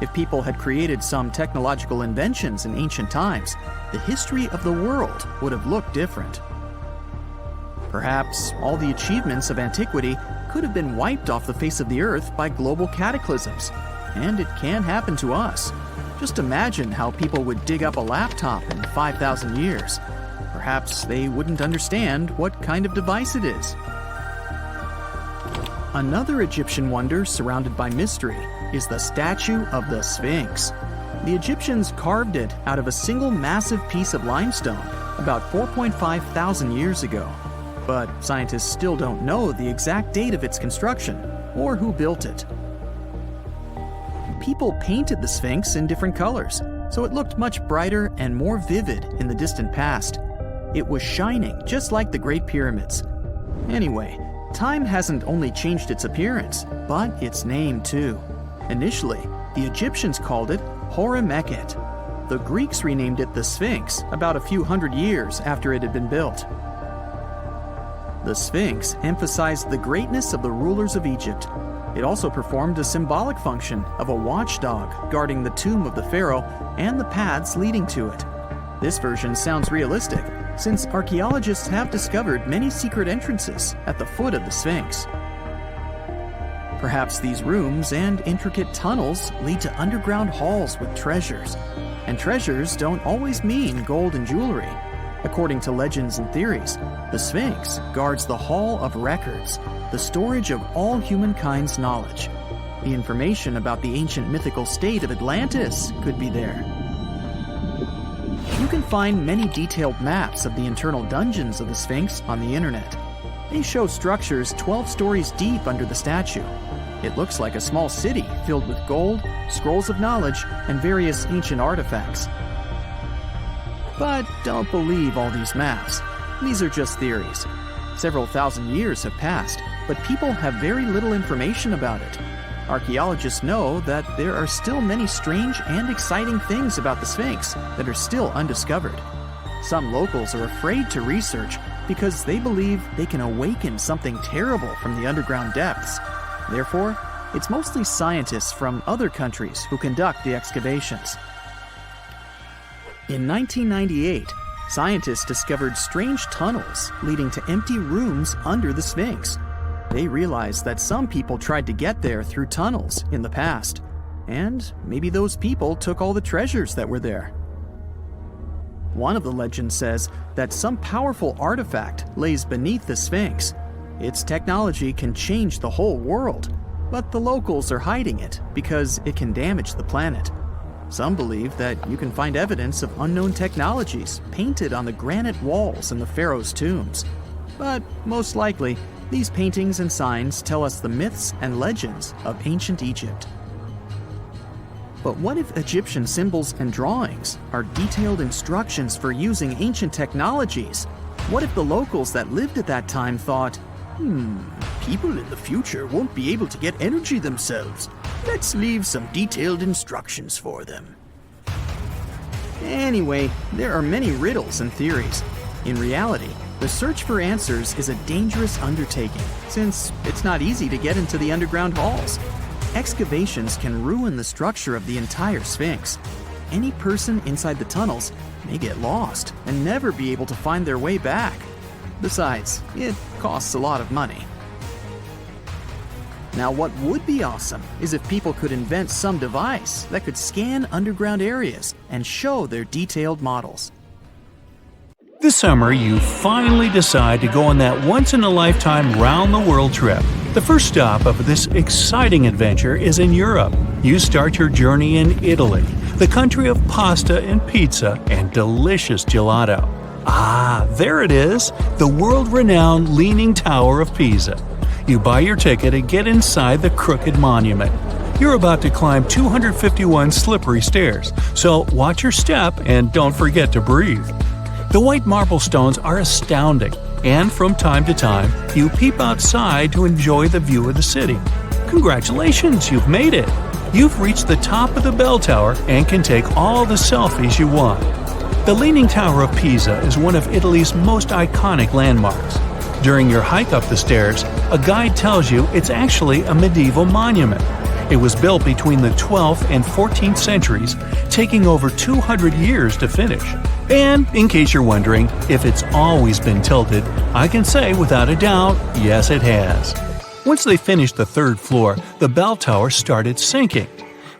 S5: If people had created some technological inventions in ancient times, the history of the world would have looked different. Perhaps all the achievements of antiquity could have been wiped off the face of the earth by global cataclysms, and it can happen to us. Just imagine how people would dig up a laptop in 5,000 years. Perhaps they wouldn't understand what kind of device it is. Another Egyptian wonder surrounded by mystery is the statue of the Sphinx. The Egyptians carved it out of a single massive piece of limestone about 4.5 thousand years ago. But scientists still don't know the exact date of its construction or who built it. People painted the Sphinx in different colors, so it looked much brighter and more vivid in the distant past. It was shining just like the Great Pyramids. Anyway, time hasn't only changed its appearance, but its name too. Initially, the Egyptians called it Horemheb. The Greeks renamed it the Sphinx about a few hundred years after it had been built. The Sphinx emphasized the greatness of the rulers of Egypt. It also performed a symbolic function of a watchdog guarding the tomb of the pharaoh and the paths leading to it. This version sounds realistic, since archaeologists have discovered many secret entrances at the foot of the Sphinx. Perhaps these rooms and intricate tunnels lead to underground halls with treasures. And treasures don't always mean gold and jewelry. According to legends and theories, the Sphinx guards the Hall of Records, the storage of all humankind's knowledge. The information about the ancient mythical state of Atlantis could be there. You can find many detailed maps of the internal dungeons of the Sphinx on the internet. They show structures 12 stories deep under the statue. It looks like a small city filled with gold, scrolls of knowledge, and various ancient artifacts. But don't believe all these maps. These are just theories. Several thousand years have passed, but people have very little information about it. Archaeologists know that there are still many strange and exciting things about the Sphinx that are still undiscovered. Some locals are afraid to research because they believe they can awaken something terrible from the underground depths. Therefore, it's mostly scientists from other countries who conduct the excavations. In 1998, scientists discovered strange tunnels leading to empty rooms under the Sphinx. They realized that some people tried to get there through tunnels in the past, and maybe those people took all the treasures that were there. One of the legends says that some powerful artifact lays beneath the Sphinx. Its technology can change the whole world, but the locals are hiding it because it can damage the planet. Some believe that you can find evidence of unknown technologies painted on the granite walls in the pharaoh's tombs. But most likely, these paintings and signs tell us the myths and legends of ancient Egypt. But what if Egyptian symbols and drawings are detailed instructions for using ancient technologies? What if the locals that lived at that time thought, People in the future won't be able to get energy themselves. Let's leave some detailed instructions for them. Anyway, there are many riddles and theories. In reality, the search for answers is a dangerous undertaking, since it's not easy to get into the underground halls. Excavations can ruin the structure of the entire Sphinx. Any person inside the tunnels may get lost and never be able to find their way back. Besides, it costs a lot of money. Now, what would be awesome is if people could invent some device that could scan underground areas and show their detailed models.
S4: This summer, you finally decide to go on that once-in-a-lifetime round-the-world trip. The first stop of this exciting adventure is in Europe. You start your journey in Italy, the country of pasta and pizza and delicious gelato. Ah, there it is, the world-renowned Leaning Tower of Pisa. You buy your ticket and get inside the crooked monument. You're about to climb 251 slippery stairs, so watch your step and don't forget to breathe. The white marble stones are astounding, and from time to time, you peep outside to enjoy the view of the city. Congratulations, you've made it! You've reached the top of the bell tower and can take all the selfies you want. The Leaning Tower of Pisa is one of Italy's most iconic landmarks. During your hike up the stairs, a guide tells you it's actually a medieval monument. It was built between the 12th and 14th centuries, taking over 200 years to finish. And in case you're wondering if it's always been tilted, I can say without a doubt, yes it has. Once they finished the third floor, the bell tower started sinking.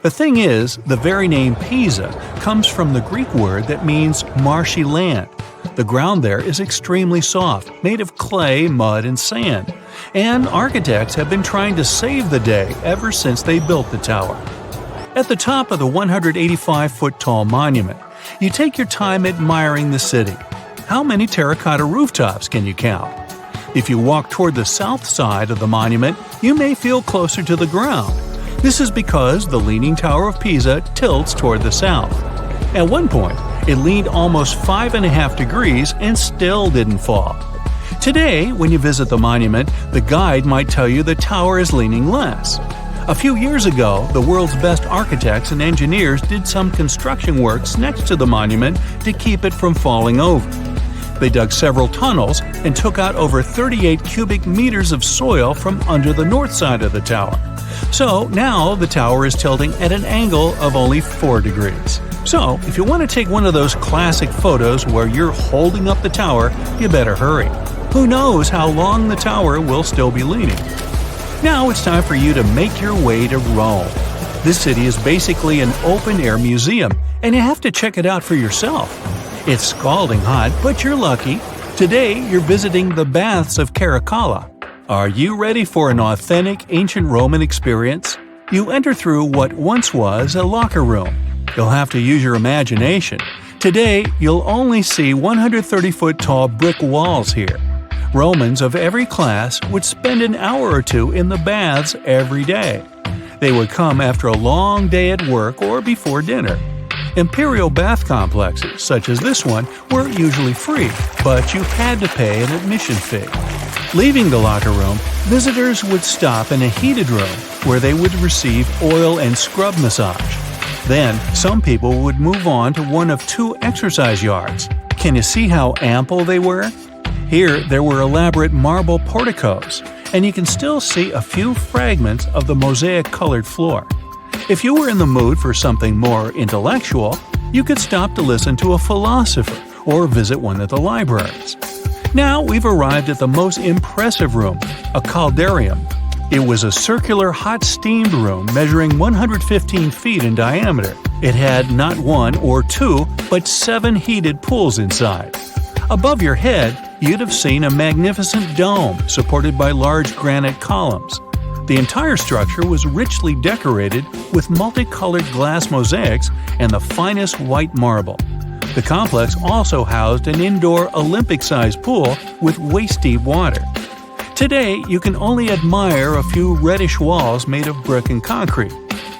S4: The thing is, the very name Pisa comes from the Greek word that means marshy land. The ground there is extremely soft, made of clay, mud, and sand. And architects have been trying to save the day ever since they built the tower. At the top of the 185-foot-tall monument, you take your time admiring the city. How many terracotta rooftops can you count? If you walk toward the south side of the monument, you may feel closer to the ground. This is because the Leaning Tower of Pisa tilts toward the south. At one point, it leaned almost 5.5 degrees and still didn't fall. Today, when you visit the monument, the guide might tell you the tower is leaning less. A few years ago, the world's best architects and engineers did some construction works next to the monument to keep it from falling over. They dug several tunnels and took out over 38 cubic meters of soil from under the north side of the tower. So now the tower is tilting at an angle of only 4 degrees. So, if you want to take one of those classic photos where you're holding up the tower, you better hurry. Who knows how long the tower will still be leaning? Now it's time for you to make your way to Rome. This city is basically an open-air museum, and you have to check it out for yourself. It's scalding hot, but you're lucky. Today, you're visiting the baths of Caracalla. Are you ready for an authentic ancient Roman experience? You enter through what once was a locker room. You'll have to use your imagination. Today, you'll only see 130-foot-tall brick walls here. Romans of every class would spend an hour or two in the baths every day. They would come after a long day at work or before dinner. Imperial bath complexes, such as this one, were usually free, but you had to pay an admission fee. Leaving the locker room, visitors would stop in a heated room where they would receive oil and scrub massage. Then, some people would move on to one of 2 exercise yards. Can you see how ample they were? Here, there were elaborate marble porticos, and you can still see a few fragments of the mosaic-colored floor. If you were in the mood for something more intellectual, you could stop to listen to a philosopher or visit one of the libraries. Now we've arrived at the most impressive room, a caldarium. It was a circular hot-steamed room measuring 115 feet in diameter. It had not 1 or 2, but 7 heated pools inside. Above your head, you'd have seen a magnificent dome supported by large granite columns. The entire structure was richly decorated with multicolored glass mosaics and the finest white marble. The complex also housed an indoor Olympic-sized pool with waist-deep water. Today, you can only admire a few reddish walls made of brick and concrete.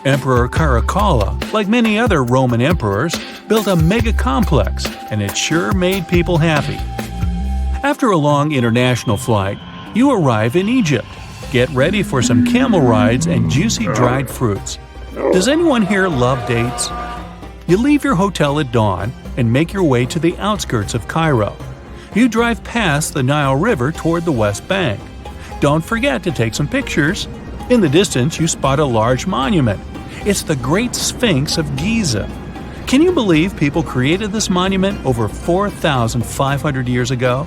S4: Emperor Caracalla, like many other Roman emperors, built a mega-complex, and it sure made people happy. After a long international flight, You arrive in Egypt. Get ready for some camel rides and juicy dried fruits. Does anyone here love dates? You leave your hotel at dawn and make your way to the outskirts of Cairo. You drive past the Nile River toward the West Bank. Don't forget to take some pictures. In the distance, you spot a large monument. It's the Great Sphinx of Giza. Can you believe people created this monument over 4,500 years ago?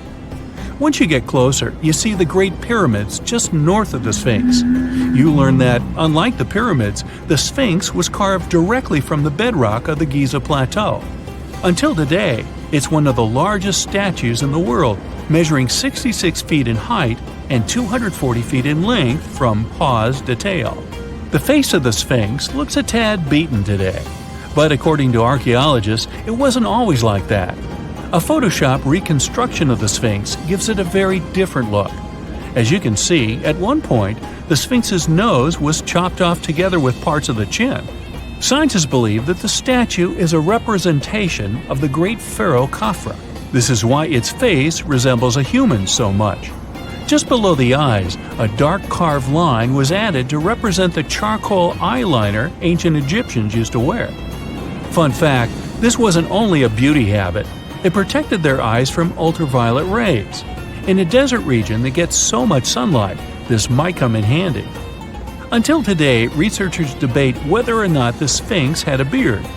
S4: Once you get closer, you see the Great Pyramids just north of the Sphinx. You learn that, unlike the pyramids, the Sphinx was carved directly from the bedrock of the Giza Plateau. Until today, it's one of the largest statues in the world, measuring 66 feet in height and 240 feet in length from paws to tail. The face of the Sphinx looks a tad beaten today, but according to archaeologists, it wasn't always like that. A Photoshop reconstruction of the Sphinx gives it a very different look. As you can see, at one point, the Sphinx's nose was chopped off together with parts of the chin. Scientists believe that the statue is a representation of the great pharaoh Khafra. This is why its face resembles a human so much. Just below the eyes, a dark carved line was added to represent the charcoal eyeliner ancient Egyptians used to wear. Fun fact, this wasn't only a beauty habit. It protected their eyes from ultraviolet rays. In a desert region that gets so much sunlight, this might come in handy. Until today, researchers debate whether or not the Sphinx had a beard.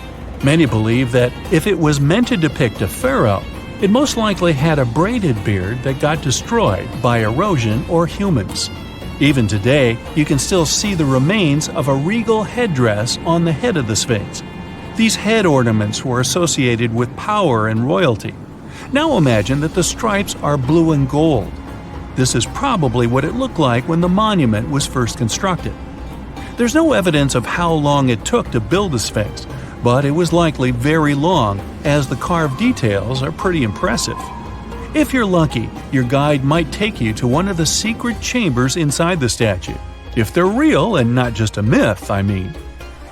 S4: Many believe that if it was meant to depict a pharaoh, it most likely had a braided beard that got destroyed by erosion or humans. Even today, you can still see the remains of a regal headdress on the head of the Sphinx. These head ornaments were associated with power and royalty. Now imagine that the stripes are blue and gold. This is probably what it looked like when the monument was first constructed. There's no evidence of how long it took to build the Sphinx, but it was likely very long, as the carved details are pretty impressive. If you're lucky, your guide might take you to one of the secret chambers inside the statue. If they're real and not just a myth, I mean.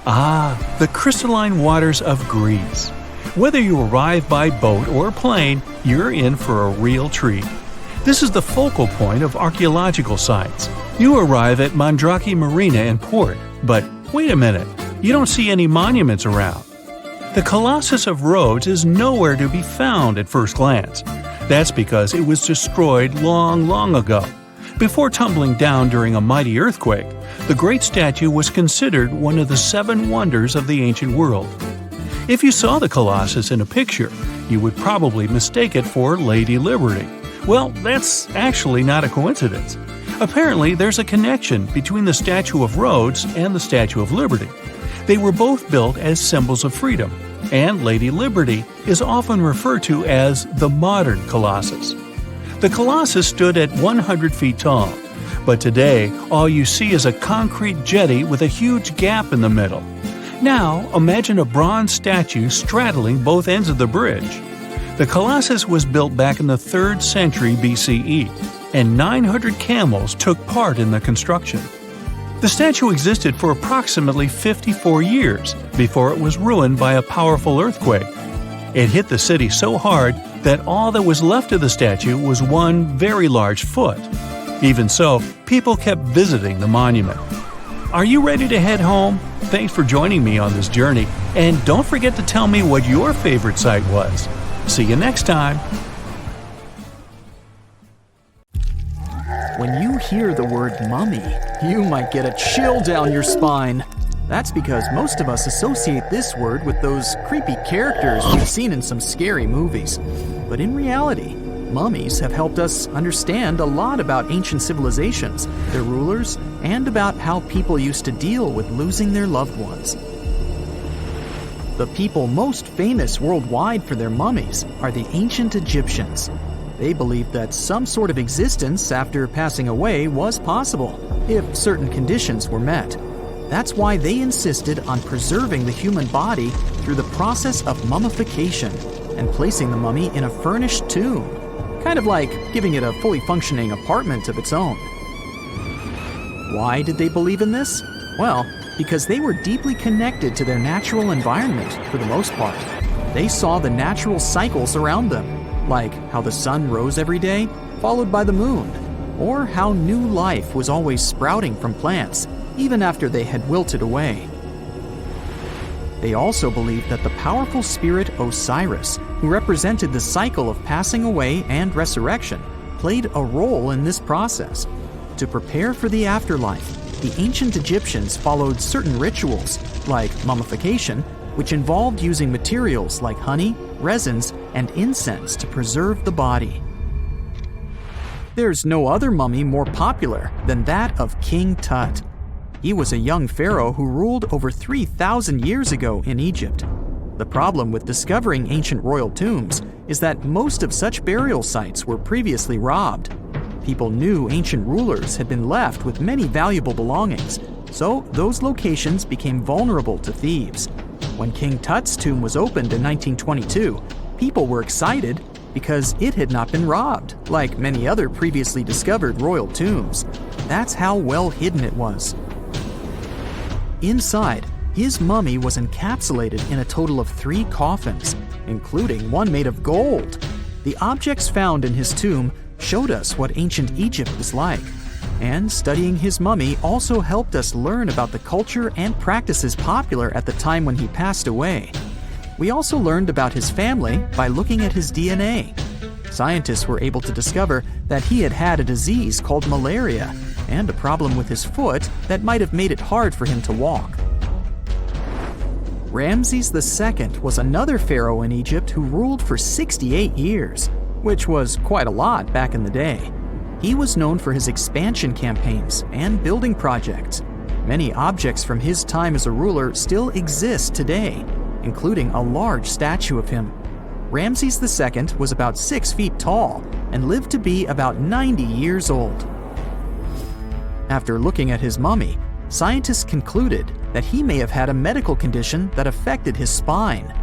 S4: The crystalline waters of Greece. Whether you arrive by boat or plane, you're in for a real treat. This is the focal point of archaeological sites. You arrive at Muography Marina and Port, but wait a minute, you don't see any monuments around. The Colossus of Rhodes is nowhere to be found at first glance. That's because it was destroyed long ago. Before tumbling down during a mighty earthquake, the great statue was considered one of the 7 wonders of the ancient world. If you saw the Colossus in a picture, you would probably mistake it for Lady Liberty. Well, that's actually not a coincidence. Apparently, there's a connection between the Statue of Rhodes and the Statue of Liberty. They were both built as symbols of freedom, and Lady Liberty is often referred to as the modern Colossus. The Colossus stood at 100 feet tall, but today all you see is a concrete jetty with a huge gap in the middle. Now imagine a bronze statue straddling both ends of the bridge. The Colossus was built back in the 3rd century BCE, and 900 camels took part in the construction. The statue existed for approximately 54 years before it was ruined by a powerful earthquake. It hit the city so hard that all that was left of the statue was one very large foot. Even so, people kept visiting the monument. Are you ready to head home? Thanks for joining me on this journey, and don't forget to tell me what your favorite site was. See you next time!
S5: When you hear the word mummy, you might get a chill down your spine. That's because most of us associate this word with those creepy characters we've seen in some scary movies. But in reality, mummies have helped us understand a lot about ancient civilizations, their rulers, and about how people used to deal with losing their loved ones. The people most famous worldwide for their mummies are the ancient Egyptians. They believed that some sort of existence after passing away was possible, if certain conditions were met. That's why they insisted on preserving the human body through the process of mummification and placing the mummy in a furnished tomb, kind of like giving it a fully functioning apartment of its own. Why did they believe in this? Well, because they were deeply connected to their natural environment for the most part. They saw the natural cycles around them, like how the sun rose every day, followed by the moon. or how new life was always sprouting from plants, even after they had wilted away. They also believed that the powerful spirit Osiris, who represented the cycle of passing away and resurrection, played a role in this process. To prepare for the afterlife, the ancient Egyptians followed certain rituals, like mummification, which involved using materials like honey, resins, and incense to preserve the body. There's no other mummy more popular than that of King Tut. He was a young pharaoh who ruled over 3,000 years ago in Egypt. The problem with discovering ancient royal tombs is that most of such burial sites were previously robbed. People knew ancient rulers had been left with many valuable belongings, so those locations became vulnerable to thieves. When King Tut's tomb was opened in 1922, people were excited because it had not been robbed, like many other previously discovered royal tombs. That's how well hidden it was. Inside, his mummy was encapsulated in a total of 3 coffins, including one made of gold. The objects found in his tomb showed us what ancient Egypt was like, and studying his mummy also helped us learn about the culture and practices popular at the time when he passed away. We also learned about his family by looking at his DNA. Scientists were able to discover that he had had a disease called malaria and a problem with his foot that might have made it hard for him to walk. Ramses II was another pharaoh in Egypt who ruled for 68 years, which was quite a lot back in the day. He was known for his expansion campaigns and building projects. Many objects from his time as a ruler still exist today, including a large statue of him. Ramses II was about 6 feet tall and lived to be about 90 years old. After looking at his mummy, scientists concluded that he may have had a medical condition that affected his spine.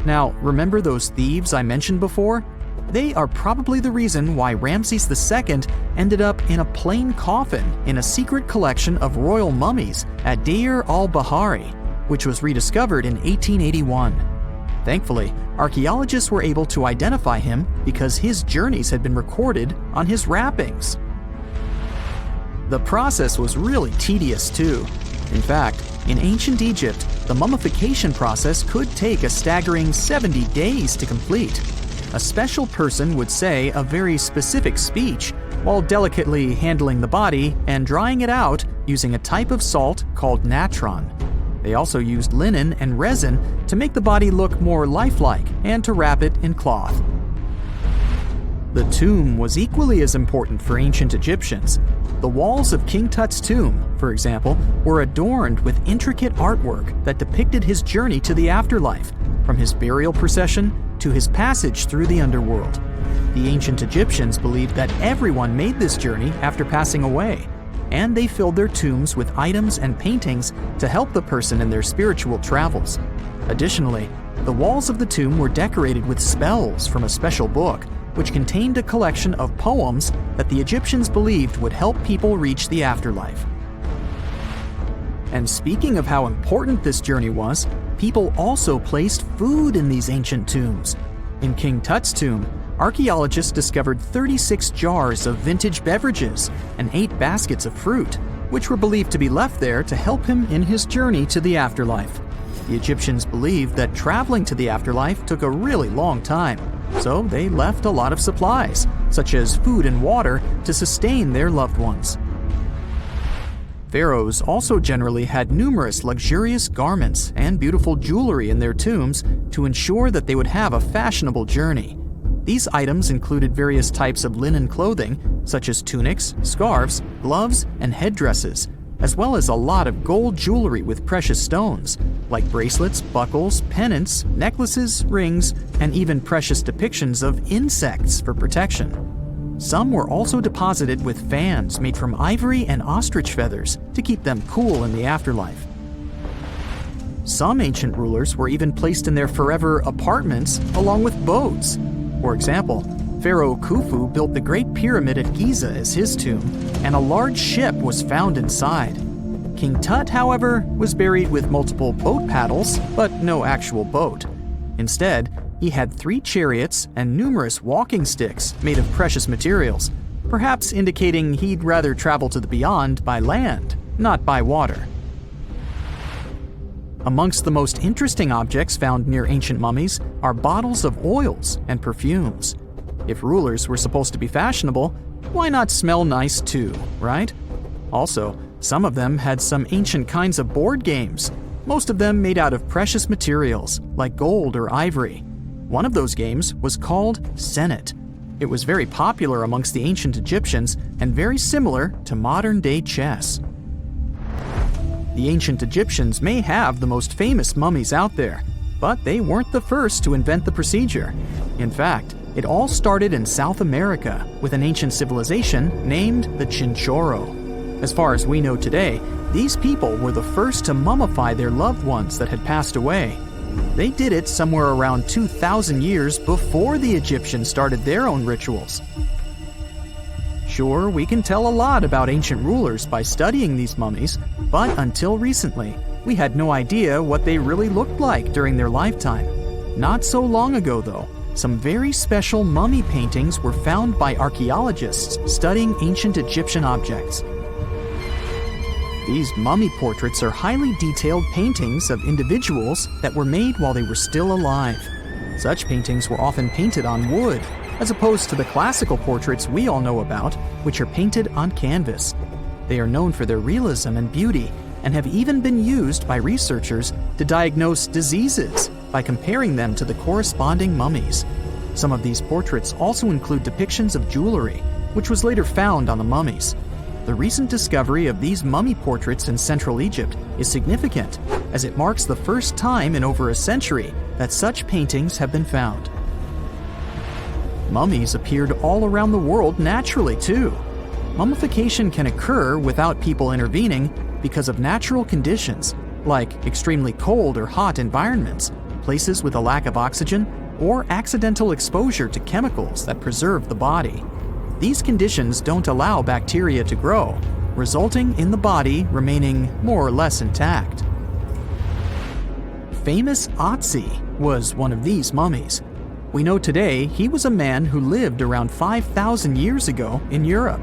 S5: Now, remember those thieves I mentioned before? They are probably the reason why Ramses II ended up in a plain coffin in a secret collection of royal mummies at Deir al-Bahari, which was rediscovered in 1881. Thankfully, archaeologists were able to identify him because his journeys had been recorded on his wrappings. The process was really tedious too. In fact, in ancient Egypt, the mummification process could take a staggering 70 days to complete. A special person would say a very specific speech while delicately handling the body and drying it out using a type of salt called natron. They also used linen and resin to make the body look more lifelike and to wrap it in cloth. The tomb was equally as important for ancient Egyptians. The walls of King Tut's tomb, for example, were adorned with intricate artwork that depicted his journey to the afterlife, from his burial procession to his passage through the underworld. The ancient Egyptians believed that everyone made this journey after passing away, and they filled their tombs with items and paintings to help the person in their spiritual travels. Additionally, the walls of the tomb were decorated with spells from a special book, which contained a collection of poems that the Egyptians believed would help people reach the afterlife. And speaking of how important this journey was, people also placed food in these ancient tombs. In King Tut's tomb, archaeologists discovered 36 jars of vintage beverages and 8 baskets of fruit, which were believed to be left there to help him in his journey to the afterlife. The Egyptians believed that traveling to the afterlife took a really long time, so they left a lot of supplies, such as food and water, to sustain their loved ones. Pharaohs also generally had numerous luxurious garments and beautiful jewelry in their tombs to ensure that they would have a fashionable journey. These items included various types of linen clothing, such as tunics, scarves, gloves, and headdresses, as well as a lot of gold jewelry with precious stones, like bracelets, buckles, pendants, necklaces, rings, and even precious depictions of insects for protection. Some were also deposited with fans made from ivory and ostrich feathers to keep them cool in the afterlife. Some ancient rulers were even placed in their forever apartments along with boats. For example, Pharaoh Khufu built the Great Pyramid at Giza as his tomb, and a large ship was found inside. King Tut, however, was buried with multiple boat paddles, but no actual boat. Instead, he had 3 chariots and numerous walking sticks made of precious materials. perhaps indicating he'd rather travel to the beyond by land, not by water. Amongst the most interesting objects found near ancient mummies are bottles of oils and perfumes. If rulers were supposed to be fashionable, why not smell nice too, right? Also, some of them had some ancient kinds of board games, most of them made out of precious materials like gold or ivory. One of those games was called Senet. It was very popular amongst the ancient Egyptians and very similar to modern-day chess. The ancient Egyptians may have the most famous mummies out there, but they weren't the first to invent the procedure. In fact, it all started in South America with an ancient civilization named the Chinchorro. As far as we know today, these people were the first to mummify their loved ones that had passed away. They did it somewhere around 2,000 years before the Egyptians started their own rituals. Sure, we can tell a lot about ancient rulers by studying these mummies, but until recently, we had no idea what they really looked like during their lifetime. Not so long ago, though, some very special mummy paintings were found by archaeologists studying ancient Egyptian objects. These mummy portraits are highly detailed paintings of individuals that were made while they were still alive. Such paintings were often painted on wood, as opposed to the classical portraits we all know about, which are painted on canvas. They are known for their realism and beauty, and have even been used by researchers to diagnose diseases by comparing them to the corresponding mummies. Some of these portraits also include depictions of jewelry, which was later found on the mummies. The recent discovery of these mummy portraits in Central Egypt is significant, as it marks the first time in over a century that such paintings have been found. Mummies appeared all around the world naturally, too. Mummification can occur without people intervening because of natural conditions, like extremely cold or hot environments, places with a lack of oxygen, or accidental exposure to chemicals that preserve the body. These conditions don't allow bacteria to grow, resulting in the body remaining more or less intact. Famous Otzi was one of these mummies. We know today he was a man who lived around 5,000 years ago in Europe.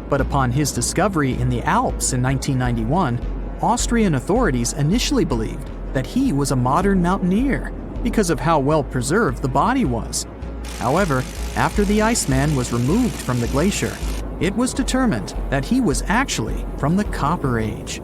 S5: But upon his discovery in the Alps in 1991, Austrian authorities initially believed that he was a modern mountaineer because of how well preserved the body was. However, after the Iceman was removed from the glacier, it was determined that he was actually from the Copper Age.